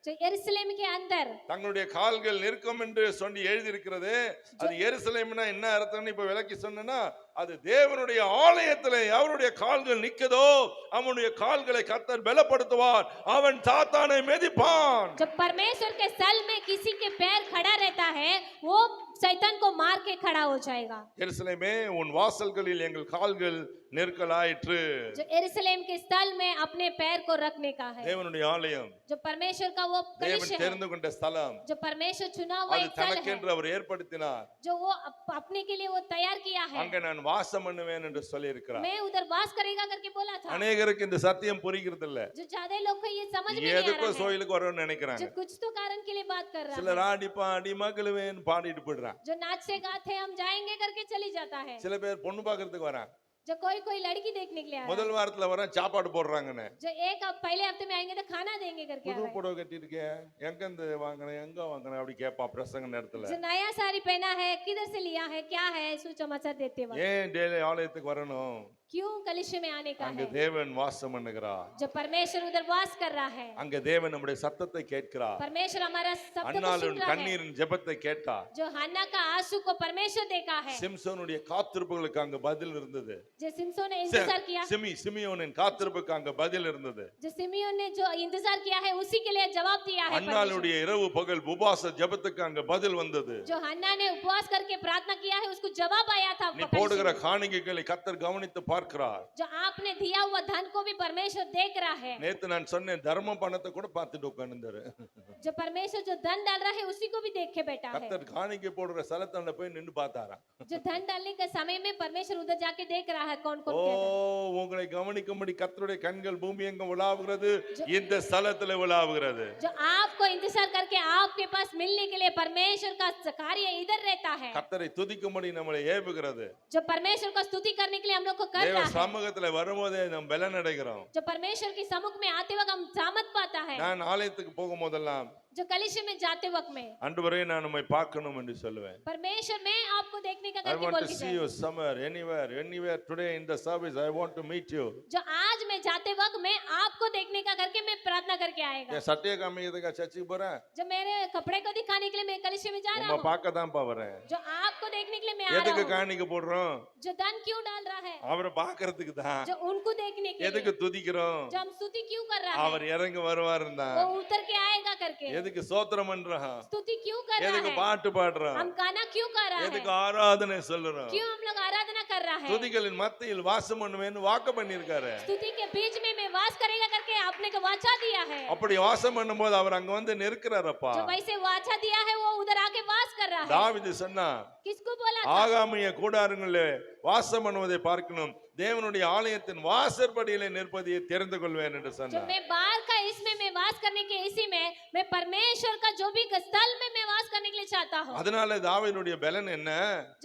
जो यरूशलेम के अंदर
தங்களுடைய கால்கள் நிற்கும் என்று சொல்லி எழுதியிருக்கிறது. அது எருசலேம்னா என்ன அர்த்தம்னு இப்ப விளக்கி சொன்னா, அது தேவனுடைய ஆலயத்திலே அவருடைய கால்கள் நிக்கதோ அவனுடைய கால்களை கர்த்தர் பலப்படுத்துவார், அவன் சாத்தானை மிதிப்பான்.
जब परमेश्वर के स्थल में किसी के पैर खड़ा रहता है वो शैतान को मार के खड़ा हो जाएगा.
எருசலேமே உன் வாசல்களில் எங்கள் கால்கள் நிற்கலாயிற்று.
जो यरूशलेम के स्थल में अपने पैर को रखने का है,
தேவனுடைய ஆலயம்,
जो परमेश्वर का वो
தேவன்
कलिशा है,
தெரிந்து கொண்ட ஸ்தலம்,
जो परमेश्वर चुना हुआ
அது
एक स्थल है,
தனக்கென்று அவர் ஏற்படுத்தினார்.
जो वो अपने के लिए वो तैयार किया है.
அங்க நான் வாசம் பண்ணுவேன் என்று சொல்லி இருக்கிறார்.
मैं उधर वास करेगा करके बोला था.
அநேகருக்கு இந்த சத்தியம் புரிகிறது இல்ல.
जो ज्यादा लोग को ये समझ में नहीं आ
எதுக்கோ
रहा है,
கோயிலுக்கு வரணும்னு நினைக்கிறாங்க.
जो कुछ तो कारण के लिए बात कर रहा
சிலர்
है,
ஆடிப்பா அடி மகளுவேன் பாடிட்டு போயிடுறான்.
जो नाच से गाते हम जाएंगे करके चली जाता है.
சில பேர் பொண்ணு பாக்குறதுக்கு வரான்.
जो कोई लड़की देखने के लिए आ रहा
முதல் வாரத்துல வரான் சாப்பாடு போடுறாங்கன்னு.
है, जो एक पहले हफ्ते में आएंगे तो खाना देंगे करके आ
புது
रहा है.
புடவை கட்டிருக்கேன், எங்க இருந்து வாங்கினேன் எங்க வாங்கினேன் அப்படி கேட்பா பிரசங்க நேரத்துல.
जो नया साड़ी पहना है किधर से लिया है क्या है सुसमाचार देते वक्त.
ஏன் டெய்லி ஆலயத்துக்கு வரணும்?
क्यों कलिशे में आने का
அங்க
है?
தேவன் வாசம் பண்ணுகிறார்.
जो परमेश्वर उधर वास कर रहा है,
அங்க தேவன் நம்முடைய சத்தத்தை கேட்கிறார்.
परमेश्वर हमारा शब्द को
அன்னாளின்
सुन रहा है.
கண்ணீரின் ஜெபத்தை கேட்டார்.
जो हन्ना का आंसू को परमेश्वर देखा है,
சிம்சோனுடைய காத்திருப்புகளுக்கு அங்க பதில் இருந்தது.
जो सिमसोन ने इंतजार किया,
சிமியோனின் காத்திருப்புக்கு அங்க பதில் இருந்தது.
जो सिमियोन ने जो इंतजार किया है उसी के लिए जवाब दिया है.
அன்னாளுடைய இரவு பகல் உபவாச ஜெபத்துக்கு அங்க பதில் வந்தது.
जो हन्ना ने उपवास करके प्रार्थना किया है उसको जवाब आया था.
நீ போடுகிற காணிக்கைகளை கர்த்தர் கவனித்து பார்க்கிறார்.
जो आपने दिया हुआ धन को भी परमेश्वर देख रहा है.
நேத்து நான் சொன்னேன் தர்ம பணத்தை கூட பார்த்துட்டு உட்கார்ந்தாரு.
जो परमेश्वर जो धन डाल रहा है उसी को भी देख के बैठा है.
கர்த்தர் காணிக்கை போடுற ஸ்தலத்துல போய் நின்னு பார்த்தாராம்.
जो धन डालने के समय में परमेश्वर उधर जाके देख रहा है कौन कौन
ஓ
क्या है.
உங்களை கவனிக்கும்படி கர்த்தருடைய கண்கள் பூமி எங்கும் உலாவுகிறது, இந்த ஸ்தலத்துல உலாவுகிறது.
जो आपको इंतजार करके आपके पास मिलने के लिए परमेश्वर का कार्य इधर रहता है.
கர்த்தரை துதிக்கும்படி நம்மளை ஏவுகிறது.
जो परमेश्वर को स्तुति करने के लिए हम लोग को कर
தேவ
रहा है.
சமூகத்துல வரும்போதே நம்ம பலன் அடைகிறோம்.
जो परमेश्वर के सम्मुख में आते वक्त हम सामत पाता है.
நான் ஆலயத்துக்கு போகும்போதெல்லாம்
जो कलिशे में जाते वक्त में
ஆண்டவரே நான் உம்மை பார்க்கணும் என்று சொல்லுவேன்.
परमेश्वर मैं आपको देखने का
I
करके
want
बोल
to
के
see
जाए.
you somewhere, anywhere today in the service. I want to meet you.
जो आज मैं जाते वक्त मैं आपको देखने का करके मैं प्रार्थना करके आएगा.
என் சட்டையை காமிக்கிறதுக்கா சர்ச்சுக்கு போறேன்?
जब मेरे कपड़े को दिखाने के लिए मैं कलिशे में जा रहा
உம்மை
हूँ,
பார்க்க தான்ப்பா வரேன்.
जो आपको देखने के लिए मैं आ
எதுக்கு
रहा हूँ.
காணிக்க போடுறோம்?
जो धन क्यों डाल रहा है?
அவரை பார்க்கிறதுக்கு தான்.
जो उनको देखने के
எதுக்கு
लिए.
துதிக்கிறோம்?
जो हम स्तुति क्यों कर रहा
அவர்
है?
இறங்கி வருவாருன்னா.
वो उतर के आएगा करके.
எதுக்கு ஸ்தோத்திரம் பண்றோம்?
स्तुति क्यों कर रहा
எதுக்கு
है?
பாட்டு பாடுறோம்?
हम गाना क्यों कर रहा
எதுக்கு
है?
ஆராதனை சொல்லுறோம்?
क्यों हम लोग आराधना कर रहा है?
துதிகளின் மத்தியில் வாசம் பண்ணுவேன்னு வாக்கு பண்ணியிருக்காரு.
स्तुति के बीच में मैं वास करेगा करके आपने को वाचा दिया है.
அப்படி வாசம் பண்ணும்போது அவர் அங்க வந்து நிற்கிறாரப்பா.
जो वैसे वाचा दिया है वो उधर आके वास कर रहा है.
தாவீது சொன்னா,
किसको बोला था?
ஆகாமிய கூடாரங்களிலே வாசம் பண்ணுவதை பார்க்கணும், தேவனுடைய ஆலயத்தின் வாசற்படியிலே நிற்பதை தெரிந்து கொள்வேன் என்று
जो
சொன்னார்.
मैं बाहर का इसमें मैं वास करने के इसी में मैं परमेश्वर का जो भी स्थल में मैं वास करने के लिए चाहता हूँ.
அதனால தாவீதுடைய பலன் என்ன?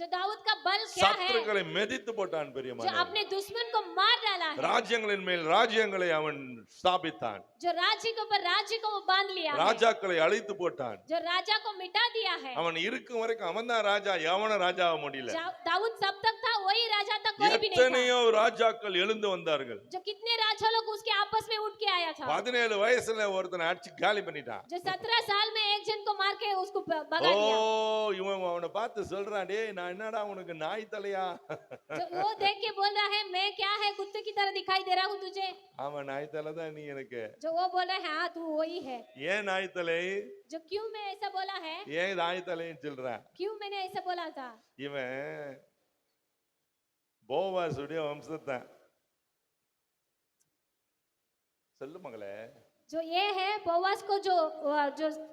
जो दाऊद का बल क्या है?
சத்துருக்களை மிதித்து போட்டான்
जो
பெரியமான.
अपने दुश्मन को मार डाला है.
ராஜ்யங்களின் மேல் ராஜ்யங்களை அவன் ஸ்தாபித்தான்.
जो राज्य के ऊपर राज्य को वो बांध लिया है.
ராஜாக்களை அழித்து போட்டான்.
जो राजा को मिटा दिया है.
அவன் இருக்கும் வரைக்கும் அவன் தான் ராஜா, எவன ராஜாவ முடியல.
दाऊद सब तक था वही राजा तक कोई भी नहीं था.
எத்தனையோ ராஜாக்கள் எழுந்து வந்தார்கள்.
जो कितने राजा लोग उसके आपस में उठ के आया था.
17 வயசுல ஒருத்தனை அடிச்சு காலி பண்ணிட்டான்.
जो 17 साल में एक जन को मार के उसको भगा
ஓ
दिया.
இவன் அவனை பார்த்து சொல்றான், டேய் நான் என்னடா உனக்கு நாய் தலையா?
जो वो देख के बोल रहा है मैं क्या है कुत्ते की तरह दिखाई दे रहा हूँ तुझे.
அவன் நாய் தலை தான் நீ எனக்கு.
जो वो बोल रहा है हाँ तू वही है.
ஏன் நாய் தலை?
जो क्यों मैं ऐसा बोला है?
ஏன் நாய் தலைன்னு சொல்றான்?
क्यों मैंने ऐसा बोला था?
இவன் போவாசுடைய வம்சத்தான். சொல்லு மகளே.
जो ये है बोवास को जो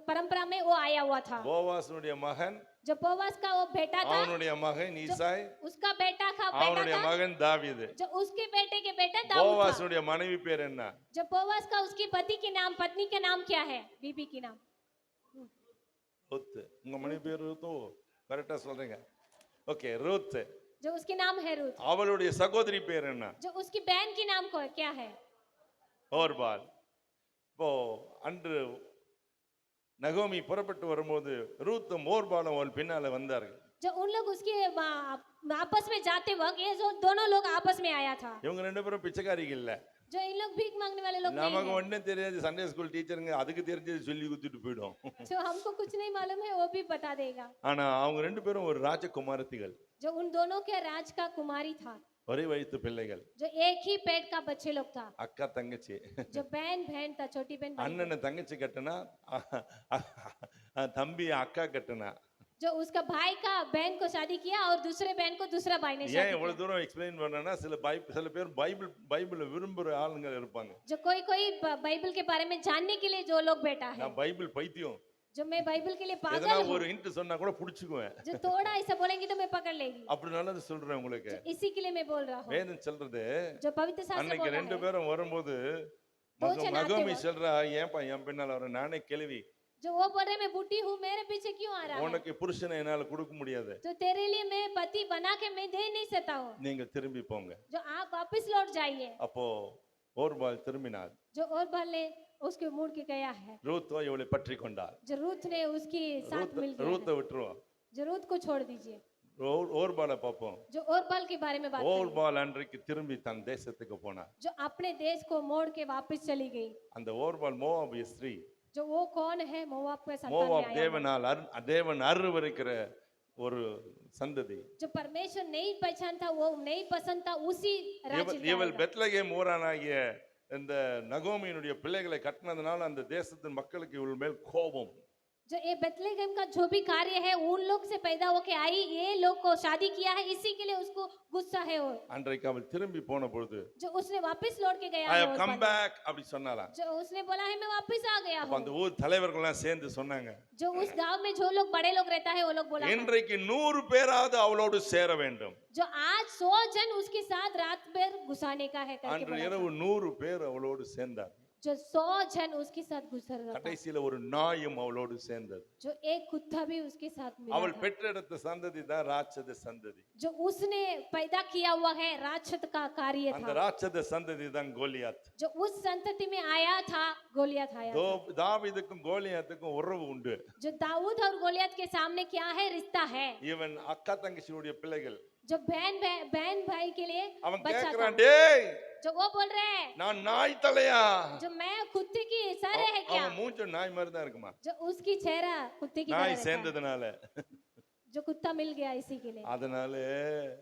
परंपरा में वो आया हुआ था.
போவாசுடைய மகன்,
जो बोवास का वो बेटा था,
அவனுடைய மகன் ஈசாய்,
उसका बेटा था
அவனுடைய மகன் தாவீது.
जो उसके बेटे के बेटा दाऊद था.
போவாசுடைய மனைவி பேர் என்ன?
जो बोवास का उसकी पति के नाम पत्नी के नाम क्या है? बीबी की नाम
ரூத். உங்க மனைவி பேர் ரூத்தோ? கரெக்டா சொல்றீங்க. Okay Ruth.
जो उसके नाम है रूथ.
அவளுடைய சகோதரி பேர் என்ன?
जो उसकी बहन की नाम को क्या है?
ஓர்பால். இப்போ அன்று நகோமி புறப்பட்டு வரும்போது ரூத்தும் ஓர்பாலும் அவள் பின்னால வந்தார்கள்.
जो उन लोग उसके आपस में जाते वक्त ये जो दोनों लोग आपस में आया था.
இவங்க ரெண்டு பேரும் பிச்சைக்காரிகள் இல்ல.
जो इन लोग भीख मांगने वाले लोग नहीं
நமக்கு
हैं,
ஒன்றும் தெரியாது, சண்டே ஸ்கூல் டீச்சருங்க அதுக்கு தெரிஞ்சது சொல்லி கொடுத்துட்டு போயிடும்.
जो हमको कुछ नहीं मालूम है वो भी बता देगा.
ஆனா அவங்க ரெண்டு பேரும் ஒரு ராஜகுமாரத்திகள்,
जो उन दोनों के राज का कुमारी था,
ஒரே வயிற்று பிள்ளைகள்,
जो एक ही पेट का बच्चे लोग था,
அக்கா தங்கச்சி.
जो बहन था, छोटी बहन बड़ी बहन.
அண்ணனை தங்கச்சி கட்டுனா, தம்பி அக்கா கட்டுனா.
जो उसका भाई का बहन को शादी किया और दूसरे बहन को दूसरा भाई ने
ஏன்
शादी
இவ்வளவு
किया.
தூரம் எக்ஸ்பிளைன் பண்ணனா, சில பேர் பைபிளை விரும்புற ஆளுங்க இருப்பாங்க.
जो कोई बाइबल के बारे में जानने के लिए जो लोग बैठा है,
நான் பைபிள் பைத்தியம்,
जो मैं बाइबल के लिए पागल
எதனா
हूँ,
ஒரு ஹிண்ட் சொன்னா கூட புடிச்சுக்குவேன்.
जो थोड़ा ऐसा बोलेंगे तो मैं पकड़ लेगी.
அப்படினால அது சொல்றேன் உங்களுக்கு.
जो इसी के लिए मैं बोल रहा हूँ.
வேதம் சொல்றது,
जो पवित्र शास्त्र
அன்னைக்கு
बोल
ரெண்டு
रहा है,
பேரும் வரும்போது
दो जन आते
மகோமி
वक्त,
சொல்றா, ஏன்பா என் பின்னால வர, நானே கேள்வி,
जो वो बोल रहे मैं बूढ़ी हूँ, मेरे पीछे क्यों आ रहा है?
உனக்கு புருஷனை என்னால கொடுக்க முடியாது,
तो तेरे लिए मैं पति बना के मैं दे नहीं सकता हूँ.
நீங்க திரும்பி போங்க.
जो आप वापस लौट जाइए.
அப்போ ஓர்பால் திரும்பினார்.
जो और ने उसके मुड़ के गया है.
ரூத்தோ இவளை பற்றி கொண்டார்.
जो रूथ ने उसकी साथ मिल गया
ரூத்தை
है.
விட்டுருவோம்,
जो रूथ को छोड़ दीजिए.
ஓர்பாலை பார்ப்போம்.
जो और के बारे में बात करें,
ஓர்பால் அன்றைக்கு திரும்பி தன் தேசத்துக்கு போனார்.
जो अपने देश को मोड़ के वापस चली गई.
அந்த ஓர்பால் மோவாபிய ஸ்திரீ,
जो वो कौन है? मोवाब के संतान में
மோவாப்
आया है.
தேவன் அருவருக்கிற ஒரு சந்ததி.
जो परमेश्वर नहीं पहचानता, वो नहीं पसंद था, उसी राज्य में
இவள்
आएगा.
பெத்லகேம் ஊரானாகிய இந்த நகோமியினுடைய பிள்ளைகளை கட்டினதுனால அந்த தேசத்தின் மக்களுக்கு இவள் மேல் கோபம்.
जो ये बेथलेहम का जो भी कार्य है, उन लोग से पैदा होके आई, ये लोग को शादी किया है, इसी के लिए उसको गुस्सा है. वो
அன்றைக்கு அவள் திரும்பி போன பொழுது,
जो उसने वापस लौट के गया
ஐ
है,
ஹவ் கம் பேக் அப்படி சொன்னாலாம்.
जो उसने बोला है मैं वापस आ गया
அப்ப அந்த
हूँ.
ஊர் தலைவர்கள்லாம் சேர்ந்து சொன்னாங்க,
जो उस गांव में जो लोग बड़े लोग रहता है, वो लोग बोला
இன்றைக்கு 100 பேராவது அவளோடு சேர வேண்டும்.
जो आज 100 जन उसके साथ रात भर घुसाने का है करके
அன்று
बोला
இரவு
था.
100 பேர் அவளோடு சேர்ந்தார்.
जो 100 जन उसके साथ गुजर रहा था.
கடைசியில ஒரு நாயும் அவளோடு சேர்ந்தது.
जो एक कुत्ता भी उसके साथ मिला
அவள்
था.
பெற்றெடுத்த சந்ததி தான் ராட்சத சந்ததி.
जो उसने पैदा किया हुआ है राक्षस का कार्य
அந்த
था.
ராட்சத சந்ததி தான் கோலியாத்.
जो उस संतति में आया था, गोलियत आया था.
தாவீதுக்கும் கோலியாத்துக்கும் உறவு உண்டு.
जो दाऊद और गोलियत के सामने क्या है? रिश्ता है.
இவன் அக்கா தங்கச்சியுடைய பிள்ளைகள்.
जो बहन भाई के लिए
அவன்
बच्चा था.
கேக்குறான், டேய்
जो वो बोल रहे हैं,
நான் நாய் தலையா?
जो मैं कुत्ते की सर है क्या?
அவன் மூஞ்ச நாய் மாதிரி தான் இருக்குமா,
जो उसकी चेहरा कुत्ते की तरह
நாய்
रहता है.
சேர்ந்ததுனால.
जो कुत्ता मिल गया इसी के लिए.
அதனால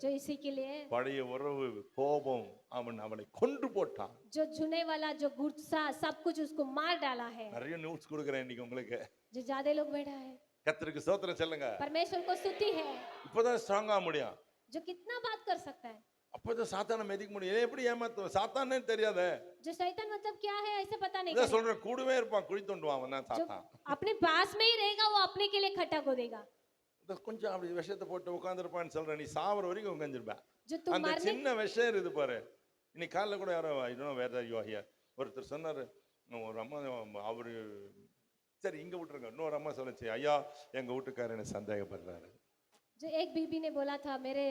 जो इसी के लिए
பழைய உறவு கோபம் அவனை கொன்று போட்டான்.
जो झुने वाला जो गुस्सा सब कुछ उसको मार डाला है.
நிறைய நியூஸ் கொடுக்குறேன் இன்னைக்கு உங்களுக்கு.
जो ज्यादा लोग बैठा है,
கர்த்தருக்கு ஸ்தோத்திரம் சொல்லுங்க.
परमेश्वर को स्तुति है.
இப்பதான் ஸ்ட்ராங்கா முடியும்.
जो कितना बात कर सकता है.
அப்பதான் சாத்தானை மிதிக்க முடியும். எப்படி ஏமாத்துவோம், சாத்தானே தெரியாத.
जो शैतान मतलब क्या है ऐसे पता नहीं
இதான்
करेगा.
சொல்றேன், கூடவே இருப்பான், குழி தோண்டுவான், அவன் தான்
जो
சாத்தான்.
अपने पास में ही रहेगा, वो अपने के लिए खड्डा खोदेगा.
இத கொஞ்சம் அப்படி விஷத்தை போட்டு உட்காந்துருப்பான்னு சொல்றேன், நீ சாவர வரைக்கும் உட்காந்துருப்ப.
जो तुम
அந்த
मारने
சின்ன விஷயம் இருக்குது பாரு. இன்னைக்கு காலைல கூட யாரோ ஒருத்தர் சொன்னாரு, ஒரு அம்மா அவரு, சரி இங்க விட்டுருங்க, இன்னொரு அம்மா சொல்லுச்சு, ஐயா எங்க வீட்டுக்காரர் என்ன சந்தேகப்படுறாரு.
जो एक बीबी ने बोला था मेरे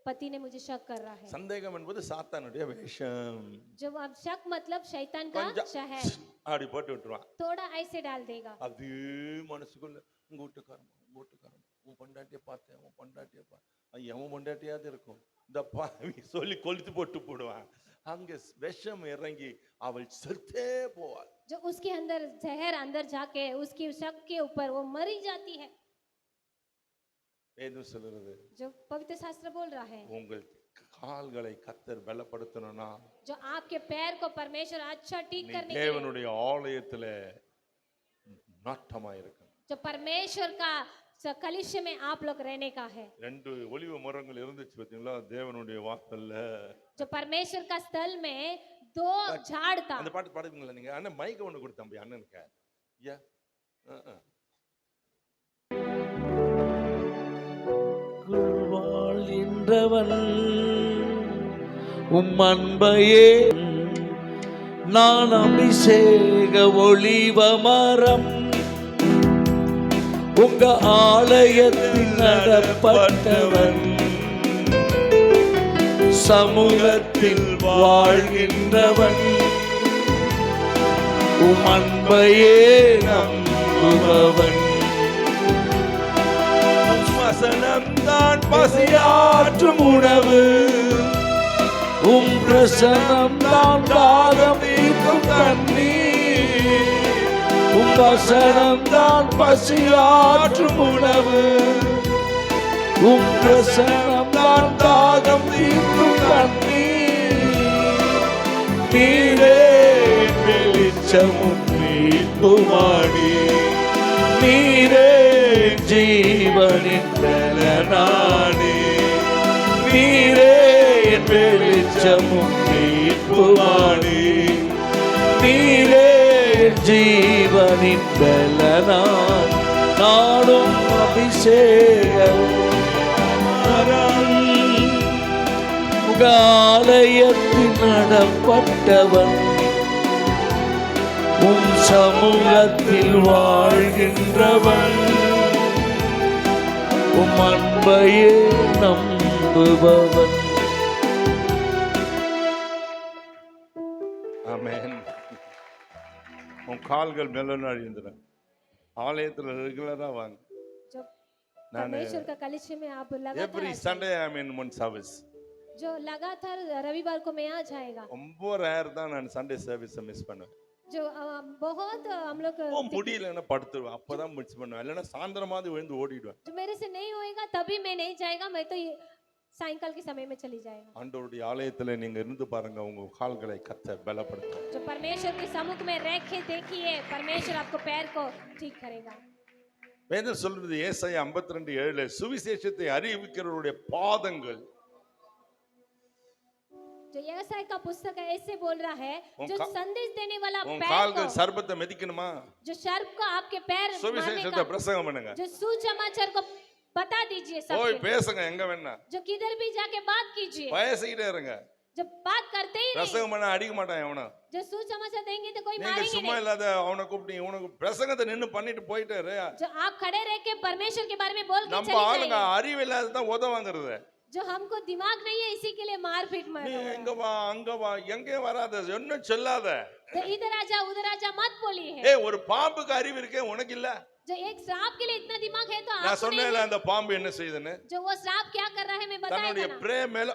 पति ने मुझे शक कर रहा है.
சந்தேகம் என்பது சாத்தானுடைய வேஷம்.
जो अब शक मतलब शैतान का
கொஞ்சம்
शहर.
அப்படி போட்டு விட்டுருவான்.
थोड़ा ऐसे डाल देगा.
அது மனசுக்குள்ள உங்க வீட்டுக்காரன் உன் பொண்டாட்டியை பார்த்தேன், உன் பொண்டாட்டியை பார்த்தேன், எவன் பொண்டாட்டியாவது இருக்கும் இந்த பாவி சொல்லி கொளுத்து போட்டு போடுவான். அங்க விஷம் இறங்கி அவள் செத்தே போவாள்.
जो उसके अंदर जहर अंदर जाके उसकी शक के ऊपर वो मरी जाती है.
வேதம் சொல்லுறது,
जो पवित्र शास्त्र बोल रहा है,
உங்கள் கால்களை கர்த்தர் பலப்படுத்தணும்னா
जो आपके पैर को परमेश्वर अच्छा ठीक
நீ
करने के लिए,
தேவனுடைய ஆலயத்துல நாட்டமா இருக்கணும்.
जो परमेश्वर का कलिशे में आप लोग रहने का है.
2 ஒலிவ மரங்கள் இருந்துச்சு பாத்தீங்களா தேவனுடைய வாசல்ல.
जो परमेश्वर का स्थल में 2 झाड़ था.
அந்த பாட்டு பாடுவீங்களா நீங்க? அண்ணன் மைக் ஒண்ணு கொடுத்தம்பி அண்ணனுக்கு. ஐயா
வாழ்கின்றவன் உம் அன்பையே நான் அபிஷேக ஒளிவ மரம் உங்க ஆலயத்தில் நடப்பட்டவன் சமூகத்தில் வாழ்கின்றவன் உம் அன்பையே நம்புபவன்
வசனம்தான் பசியாற்றும் உணவு
உம் பிரசனம் தான் தாகம் தீர்க்கும் தண்ணீர், உம் வசனம் தான் பசியாற்றும் உணவு, உம் பிரசனம் தான் தாகம் தீர்க்கும் தண்ணீர். நீரே வெளிச்சமும் மீட்புமானி, நீரே ஜீவனின் பலனானி, நீரே வெளிச்சமும் மீட்புமானி, நீரே ஜீவனின் பலனான். நாடும் அபிஷேகம் ஆலயத்தில் நடப்பட்டவன், உம் சமூகத்தில் வாழ்கின்றவன், உம் அன்பையே நம்புபவன்.
ஆமென். உன் கால்கள் மெல்லனாடி இருந்துடும். ஆலயத்தில் ரெகுலரா வாங்க.
जो
नाने-
परमेश्वर का कलिसिया में आप
எவ்ரி
लगातार
Sunday I mean one service.
जो लगातार रविवार को मैं आ जाएगा,
ரொம்ப ரேர் தான் நான் சண்டே சர்வீஸ் மிஸ் பண்ணுவேன்.
जो बहुत हम लोग
முடியலன்னா படுத்துருவேன், அப்பதான் மிஸ் பண்ணுவேன். இல்லைன்னா சாயந்தரமாவது விழுந்து ஓடிடுவேன்.
जो मेरे से नहीं होएगा तभी मैं नहीं जाएगा, मैं तो सायंकाल के समय में चली जाएगा.
ஆண்டவருடைய ஆலயத்துல நீங்க இருந்து பாருங்க, உங்க கால்களை கர்த்தர் பலப்படுத்தும்.
जो परमेश्वर के सम्मुख में रह के देखिए, परमेश्वर आपको पैर को ठीक करेगा.
வேதம் சொல்றது ஏசாயா 52:7 சுவிசேஷத்தை அறிவிக்கிறவருடைய பாதங்கள்
जो यशायाह का पुस्तक है ऐसे बोल रहा है,
उन
जो
का-
संदेश देने वाला
உன்
पैर
கால்கள்
को,
சர்பத்தை மிதிக்கணுமா?
जो सर्प को आपके पैर मारने
சுவிசேஷத்தை
का,
பிரசங்கம் பண்ணுங்க.
जो सुसमाचार को बता दीजिए
போய்
सबके,
பேசுங்க எங்க வேணா.
जो किधर भी जाके बात कीजिए.
பேசிக்கிட்டே இருங்க.
जब बात करते ही नहीं,
பிரசங்கம் பண்ண அடிக்க மாட்டான் எவனும்.
जो सुसमाचार देंगे तो कोई
நீங்க
मारेंगे
சும்மா
नहीं.
இல்லாத அவனை கூப்பிட்டு இவனுக்கு பிரசங்கத்தை நின்னு பண்ணிட்டு போயிட்டே இரு.
जो आप खड़े रह के परमेश्वर के बारे में बोल के
நம்ம
चले
ஆளுங்க
जाएंगे.
அறிவு இல்லாததான் உத வாங்குறது.
जो हमको दिमाग नहीं है इसी के लिए मारपीट
நீ
मार.
எங்க வா அங்க வா எங்கே வராத ஒன்னும் சொல்லாத.
तो इधर आजा उधर आजा मत बोलिए है.
ஏய் ஒரு பாம்புக்கு அறிவு இருக்கே உனக்கு இல்ல?
जो एक सांप के लिए इतना दिमाग है तो
நான்
आपको नहीं
சொன்னேன்ல
है.
அந்த பாம்பு என்ன செய்யுதுன்னு.
जो वो सांप क्या कर रहा है मैं बताया
தன்னுடைய
था ना.
பிரே மேல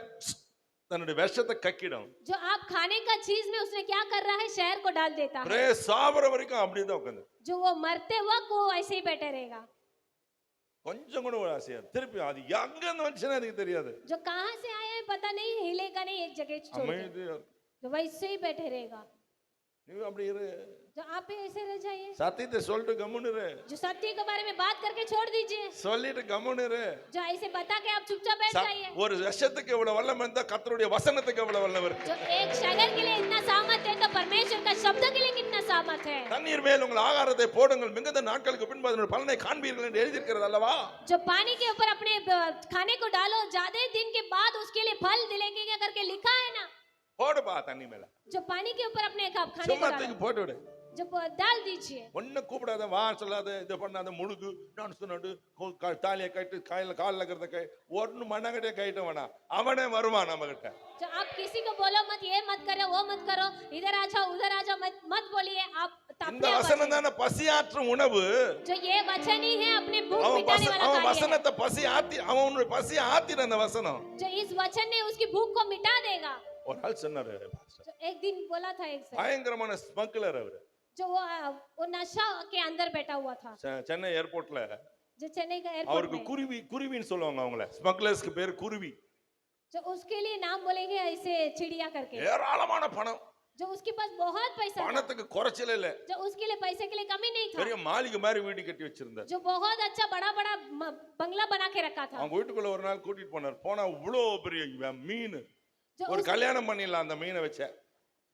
தன்னுடைய விஷத்தை கக்கிடும்.
जो आप खाने का चीज में उसने क्या कर रहा है, शहर को डाल देता है.
பிரே சாவற வரைக்கும் அப்படியே தான் உட்கார்ந்து.
जो वो मरते वक्त वो ऐसे ही बैठे रहेगा.
கொஞ்சம் கூட ஒரு ஆசையா திருப்பி அது எங்க இருந்து வந்துச்சுன்னு எனக்கு தெரியாது.
जो कहाँ से आया है पता नहीं, हिलेगा नहीं एक जगह छोड़ के.
அமைதியா இரு.
जो वैसे ही बैठे रहेगा.
நீ அப்படி இரு.
जो आप भी ऐसे रह जाइए.
சத்தியத்தை சொல்லிட்டு கம்முனு இரு.
जो सत्य के बारे में बात करके छोड़ दीजिए.
சொல்லிட்டு கம்முனு இரு.
जो ऐसे बता के आप चुपचाप बैठ जाइए.
ஒரு விஷத்துக்கு எவ்வளவு வல்லமை இருந்தா கர்த்தருடைய வசனத்துக்கு எவ்வளவு வல்லமை இருக்கு.
जो एक शगर के लिए इतना सामर्थ है तो परमेश्वर का शब्द के लिए कितना सामर्थ है.
தண்ணீர் மேல் உங்கள் ஆகாரத்தை போடுங்கள், மிகுந்த நாட்களுக்கு பின்பு அதனுடைய பலனை காண்பீர்கள் என்று எழுதியிருக்கிறது அல்லவா?
जो पानी के ऊपर अपने खाने को डालो, ज्यादा दिन के बाद उसके लिए फल दिलेंगे क्या करके लिखा है ना.
போடுப்பா தண்ணி மேல.
जो पानी के ऊपर अपने खाने
சும்மா
को
தூக்கி
डालो,
போட்டு விடு.
जो डाल दीजिए.
ஒண்ணு கூப்பிடாத, வா சொல்லாத, இது பண்ணாத, முழுகு டான்ஸ் நடு, தாலியை கட்டு, காலில் இருக்கிறத கை ஒன்னு மண்ணங்கிட்டே கைட்ட வேணாம். அவனே வருவான் நம்ம கிட்ட.
जो आप किसी को बोलो मत, ये मत करो वो मत करो, इधर आ जाओ उधर आ जाओ मत बोलिए. आप
இந்த
अपने
வசனம் தானே பசியாற்றும் உணவு.
जो ये वचन ही है अपने भूख
அவன்
मिटाने वाला
அவன்
कार्य है.
வசனத்தை பசி ஆத்தி அவனுடைய பசி ஆத்தின அந்த வசனம்.
जो इस वचन ने उसकी भूख को मिटा देगा.
ஒரு ஆள் சொன்னாரு,
जो एक दिन बोला था एक से,
பயங்கரமான ஸ்மக்லர் அவரு.
जो वो नशा के अंदर बैठा हुआ था.
சென்னை ஏர்போர்ட்ல
जो चेन्नई का एयरपोर्ट
அவருக்கு
में,
குருவின்னு சொல்லுவாங்க அவங்கள. ஸ்மக்லர்ஸ்க்கு பேர் குருவி.
जो उसके लिए नाम बोलेंगे ऐसे चिड़िया करके.
ஏராளமான பணம்.
जो उसके पास बहुत पैसा था,
பணத்துக்கு குறைச்சல இல்ல.
जो उसके लिए पैसे के लिए कमी नहीं था.
பெரிய மாளிகை மாதிரி வீடு கட்டி வச்சிருந்தார்.
जो बहुत अच्छा बड़ा बड़ा बंगला बना के रखा था.
அவங்க வீட்டுக்குள்ள ஒரு நாள் கூட்டிட்டு போனார். போனா இவ்வளோ பெரிய மீன்.
जो
ஒரு கல்யாணம் பண்ணிடலாம் அந்த மீனை வச்ச.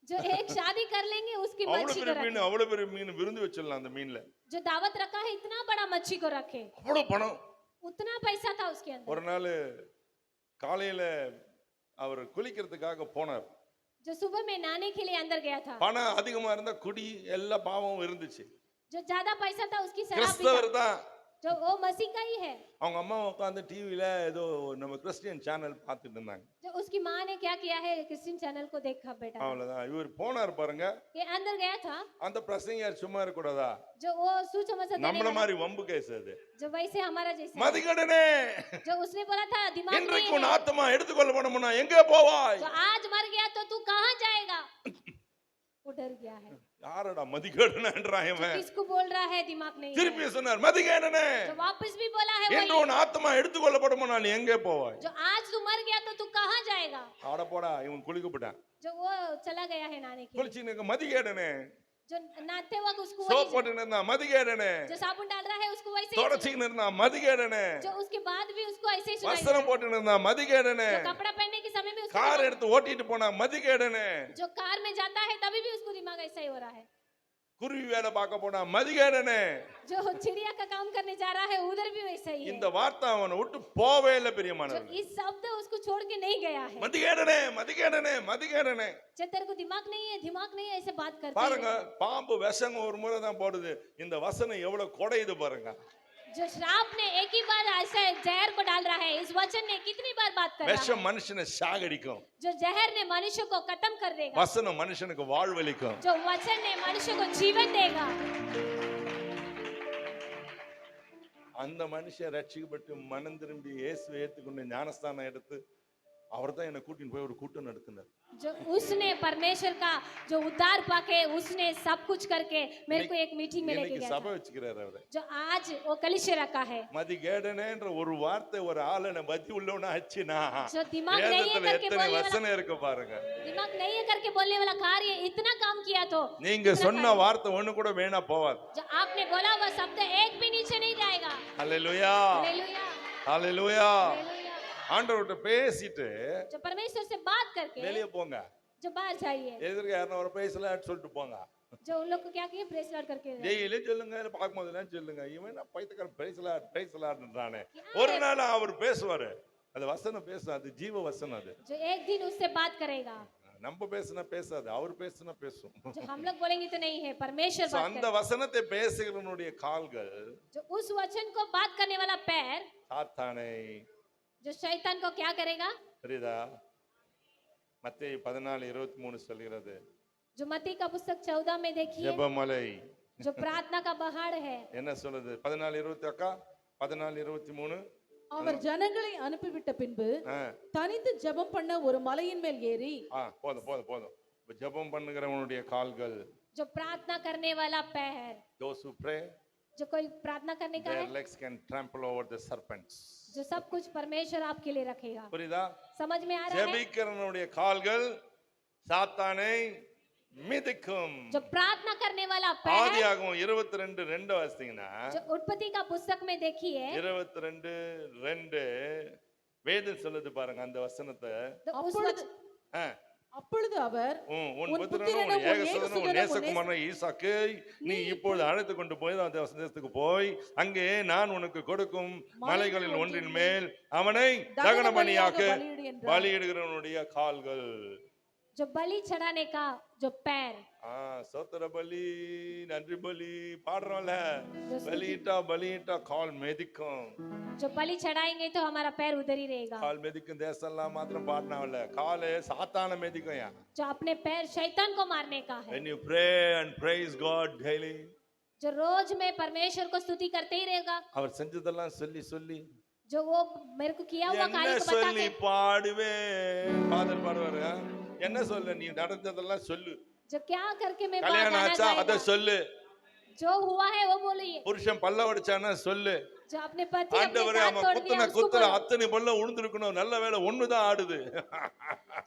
जो एक शादी कर लेंगे उसकी
அவ்வளவு
मच्छी को
பெரிய மீன்,
रखे.
அவ்வளவு பெரிய மீன் விருந்து வச்சிடலாம் அந்த மீன்ல.
जो दावत रखा है इतना बड़ा मच्छी को रखे.
அவ்வளவு பணம்.
उतना पैसा था उसके अंदर.
ஒரு நாள் காலையில அவர் குளிக்கிறதுக்காக போனார்.
जो सुबह में नहाने के लिए अंदर गया था.
பணம் அதிகமா இருந்தா குடி எல்லா பாவமும் இருந்துச்சு.
जो ज्यादा पैसा था उसकी शराब भी
கிறிஸ்தவர்
था.
தான்
जो वो मसीह का ही है।
அவங்க அம்மா உட்காந்து டிவியில ஏதோ நம்ம கிறிஸ்டியன் சேனல் பார்த்துட்டு இருந்தாங்க.
जो उसकी माँ ने क्या किया है, क्रिश्चियन चैनल को देखा बेटा।
அவ்வளவுதான். இவர் போனார் பாருங்க.
ये अंदर गया था।
அந்த பிரசங்கியார் சும்மா இருக்க கூடாதா?
जो वो सुसमाचार देने
நம்மள
वाला,
மாதிரி வம்பு கேஸ் அது.
जो वैसे हमारा जैसे,
மதிகடனே,
जो उसने बोला था दिमाग नहीं
இன்றைக்கு உன்
है,
ஆத்மா எடுத்துக்கொள்ளப்படும்னா எங்கே போவாய்?
जो आज मर गया तो तू कहाँ जाएगा? वो डर गया है।
யாரடா மதிகடனன்றான்
जो
இவன்?
किसको बोल रहा है दिमाग नहीं है।
திருப்பி சொன்னார் மதிகடனே,
जो वापस भी बोला है
இன்று
वही,
உன் ஆத்மா எடுத்துக்கொள்ளப்படும்னா நீ எங்கே போவாய்?
जो आज तू मर गया तो तू कहाँ जाएगा?
ஆட போடா, இவன் குளிக்கப்பட்டான்.
जो वो चला गया है नहाने के लिए,
குளிச்சினுக்கு மதிகடனே,
जो नहाते वक्त उसको
சோப்
वही,
போட்டு இருந்தா மதிகடனே,
जो साबुन डाल रहा है उसको वैसे ही,
தொடச்சின்னு இருந்தா மதிகடனே,
जो उसके बाद भी उसको ऐसे ही सुनाई
வஸ்திரம் போட்டு இருந்தா மதிகடனே,
जो कपड़ा पहनने के समय में उसको
கார் எடுத்து ஓட்டிட்டு போனா மதிகடனே,
जो कार में जाता है तभी भी उसको दिमाग ऐसा ही हो रहा है,
குருவி வேலை பார்க்க போனா மதிகடனே.
जो चिड़िया का काम करने जा रहा है उधर भी वैसा ही है।
இந்த வார்த்தை அவனை விட்டு போவே இல்லை
जो
பிரியமானவர்களே.
इस शब्द उसको छोड़ के नहीं गया है।
மதிகடனே மதிகடனே மதிகடனே.
तेरे को दिमाग नहीं है, दिमाग नहीं है, ऐसे बात करते
பாருங்க,
हैं।
பாம்பு விஷம் ஒரு முறை தான் போடுது. இந்த வசனம் எவ்வளவு கொடையுது பாருங்க.
जो श्राप ने एक ही बार ऐसे जहर को डाल रहा है, इस वचन ने कितनी बार बात कर रहा
விஷம்
है।
மனுஷனை சாகடிக்கும்,
जो जहर ने मनुष्य को खत्म कर देगा,
வசனம் மனுஷனுக்கு வாழ்வளிக்கும்.
जो वचन ने मनुष्य को जीवन देगा।
அந்த மனுஷன் ரட்சிக்கப்பட்டு மனம் திரும்பி இயேசுவை ஏற்றுக்கொண்டு ஞானஸ்தானம் எடுத்து அவர் தான் என்னை கூட்டின்னு போய் ஒரு கூட்டம் நடத்தினார்.
जो उसने परमेश्वर का जो उद्धार पाके उसने सब कुछ करके मेरे को एक मीटिंग में लेके
இன்னைக்கு
गया
சபை
था,
வச்சுக்கிறாரு அவரு.
जो आज वो कलिशे रखा है।
மதிகேடனேன்ற ஒரு வார்த்தை ஒரு ஆளனை மதி உள்ளவனா ஆச்சுனா
जो दिमाग नहीं है
வேதத்துல
करके
எத்தனை
बोलने वाला,
வசனம் இருக்கு பாருங்க.
दिमाग नहीं है करके बोलने वाला कार्य इतना काम किया तो
நீங்க சொன்ன வார்த்தை ஒண்ணு கூட வேணா போவாது.
जो आपने बोला वह शब्द एक भी नीचे नहीं जाएगा।
ஹalleluya
हालेलुया,
ஹalleluya.
हालेलुया।
ஆண்டவர்கிட்ட பேசிட்டு
जो परमेश्वर से बात करके
வெளியே போங்க.
जो बाहर जाइए,
எதிர்க்க யாரும் ஒரு பேசலான்னு சொல்லிட்டு போங்க.
जो उन लोग को क्या किए, प्रेस लॉर्ड करके
டெய்லி சொல்லுங்க, இல்ல பார்க்கும்போதெல்லாம் சொல்லுங்க. இவன் பைத்தியக்காரன் பேசலான்றானே. ஒரு நாள் அவர் பேசுவாரு, அது வசனம் பேசும், அது ஜீவ வசனம். அது
जो एक दिन उससे बात करेगा।
நம்ம பேசுனா பேசாது, அவர் பேசுனா பேசும்.
जो हम लोग बोलेंगे तो नहीं है, परमेश्वर
So,
बात
அந்த
करेगा।
வசனத்தை பேசுகிறவனுடைய கால்கள்
जो उस वचन को बात करने वाला पैर,
சாத்தானை,
जो शैतान को क्या करेगा,
புரியுதா? மத்தேயு 14:23 சொல்கிறது,
जो मत्ती का पुस्तक 14 में देखिए,
ஜெபமலை
जो प्रार्थना का पहाड़ है।
என்ன சொல்லுது? 14:20 அக்கா, 14:23.
அவர் ஜனங்களை அனுப்பிவிட்ட பின்பு தனித்து ஜெபம் பண்ண ஒரு மலையின் மேல் ஏறி,
போதும் போதும் போதும். இப்ப ஜெபம் பண்ணுகிறவனுடைய கால்கள்,
जो प्रार्थना करने वाला पैर,
those who pray,
जो कोई प्रार्थना करने का
their
है,
legs can trample over the serpents.
जो सब कुछ परमेश्वर आपके लिए रखेगा।
புரியுதா?
समझ में आ रहा है?
ஜெபிக்கிறவனுடைய கால்கள் சாத்தானை மிதிக்கும்.
जो प्रार्थना करने वाला पैर,
ஆதியாகமம் 22:2 வாசித்தீங்கன்னா,
जो उत्पत्ति का पुस्तक में देखिए,
22:2 வேதம் சொல்லுது பாருங்க அந்த வசனத்தை.
तो उस
அப்பொழுது
ஆ,
அப்பொழுது அவர்
உன்
உன்
புத்திரனும்
புத்திரனும்
உன்
உன்
ஏகசுதனும் உன்
ஏகசுதனும்
நேசகுமாரனும் ஈசாக்கை நீ இப்பொழுது அழைத்து கொண்டு போய் அந்த தேசத்துக்கு போய் அங்கே நான் உனக்கு கொடுக்கும் மலைகளில் ஒன்றின் மேல் அவனை தகன பலியாக
பலியிடு என்றார்.
பலியிடுகிறவனுடைய கால்கள்.
जो बलि चढ़ाने का जो पैर,
சோத்திர பலி, நன்றி பலி பாடுறோம்ல, பலியிட்டா கால் மெதிக்கும்.
जो बलि चढ़ाएंगे तो हमारा पैर उधर ही रहेगा।
கால் மெதிக்கும் தேசம்லாம் மாத்திரம் பாடினாவில்ல, காலே சாத்தான மெதிக்கும்.
जो अपने पैर शैतान को मारने का है,
When you pray and praise God daily,
जो रोज में परमेश्वर को स्तुति करते ही रहेगा,
அவர் செஞ்சதெல்லாம் சொல்லி சொல்லி
जो वो मेरे को किया हुआ
என்ன
कार्य को बता
சொல்லி
के,
பாடுவே ஃபாதர் பாடுவாரு. என்ன சொல்ல? நீ நடந்ததெல்லாம் சொல்லு.
जो क्या करके मैं
கல்யாணம்
गाना
ஆச்சா அத
गाएगा,
சொல்லு.
जो हुआ है वो बोलिए।
புருஷன் பல்ல உடைச்சானா சொல்லு.
जो अपने पति अपने
ஆண்டவரே
दांत
அவன்
तोड़
குத்துன
दिया उसको
குத்துல
बोलो।
அத்தனை பல்ல உழுந்திருக்கணும், நல்ல வேளை ஒண்ணுதான் ஆடுது.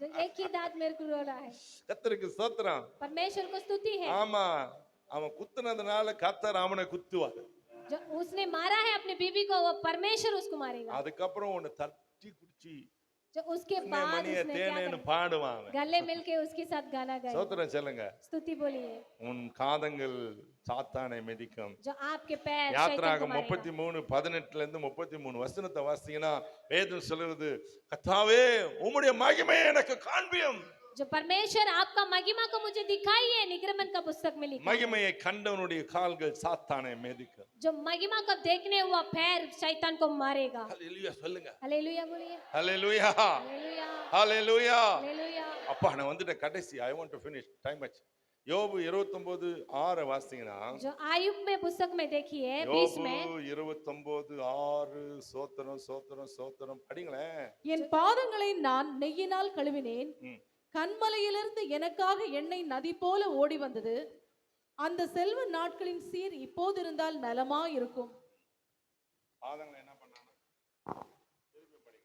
जो एक ही दांत मेरे को रो रहा है,
கர்த்தருக்கு ஸ்தோத்திரம்.
परमेश्वर को स्तुति है।
ஆமா, அவன் குத்துனதுனால கர்த்தர் அவனை குத்துவார்.
जो उसने मारा है अपनी बीवी को, वो परमेश्वर उसको मारेगा।
அதுக்கப்புறம் உன்னை தட்டி குடிச்சி
जो उसके बाद
மணிய
उसने क्या
தேனேன்னு
करा?
பாடுவான்.
गले मिलके उसके साथ गाना गाया,
ஸ்தோத்திரம் சொல்லுங்க.
स्तुति बोलिए।
உன் காதங்கள் சாத்தானை மிதிக்கும்.
जो आपके पैर शैतान
யாத்ராக
को मारेगा
33:18 33 வசனத்தை வாசிங்கன்னா வேதம் சொல்லுது, கர்த்தாவே உம்முடைய மகிமையை எனக்கு காண்பியும்.
जो परमेश्वर आपका महिमा को मुझे दिखाइए, निर्गमन का पुस्तक में लिखा है।
மகிமையை கண்டவனுடைய கால்கள் சாத்தானை மிதிக்கும்.
जो महिमा को देखने हुआ पैर शैतान को मारेगा।
ஹalleluya சொல்லுங்க.
हालेलुया बोलिए।
ஹalleluya
हालेलुया
ஹalleluya.
हालेलुया।
அப்பா நான் வந்துட்ட கடைசி, I want to finish, time ஆச்சு. யோபு 29:6 வாசிங்கன்னா,
जो आयुब में पुस्तक में देखिए 20 में,
யோபு 29:6 சோத்திரம் சோத்திரம் சோத்திரம் படிங்களேன்.
என் பாதங்களை நான் நெய்யினால் கழுவினேன்,
ம்.
கண்மலையிலிருந்து எனக்காக எண்ணெய் நதி போல ஓடி வந்தது. அந்த செல்வ நாட்களின் சீர் இப்போது இருந்தால் நலமா இருக்கும்.
பாதங்களை என்ன பண்ணாங்க? திருப்பி படிங்க.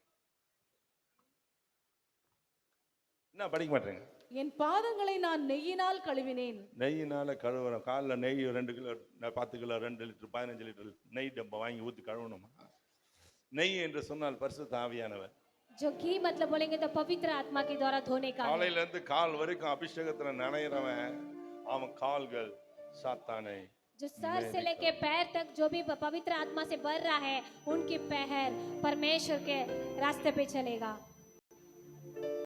என்ன படிக்க மாட்டீங்க?
என் பாதங்களை நான் நெய்யினால் கழுவினேன்.
நெய்யினால கழுவுறோம். காலைல நெய் 2 கிலோ 10 கிலோ 2 லிட்டர் 15 லிட்டர் நெய் டப்பா வாங்கி ஊற்றி கழுவணுமா? நெய் என்று சொன்னால் பரிசுத்த ஆவியானவர்.
जो घी मतलब बोलेंगे तो पवित्र आत्मा के द्वारा धोने का है।
காலையில இருந்து கால் வரைக்கும் அபிஷேகத்துல நனைகிறவன் அவன் கால்கள் சாத்தானை.
जो सर से लेके पैर तक जो भी पवित्र आत्मा से भर रहा है, उनके पैर परमेश्वर के रास्ते पे चलेगा।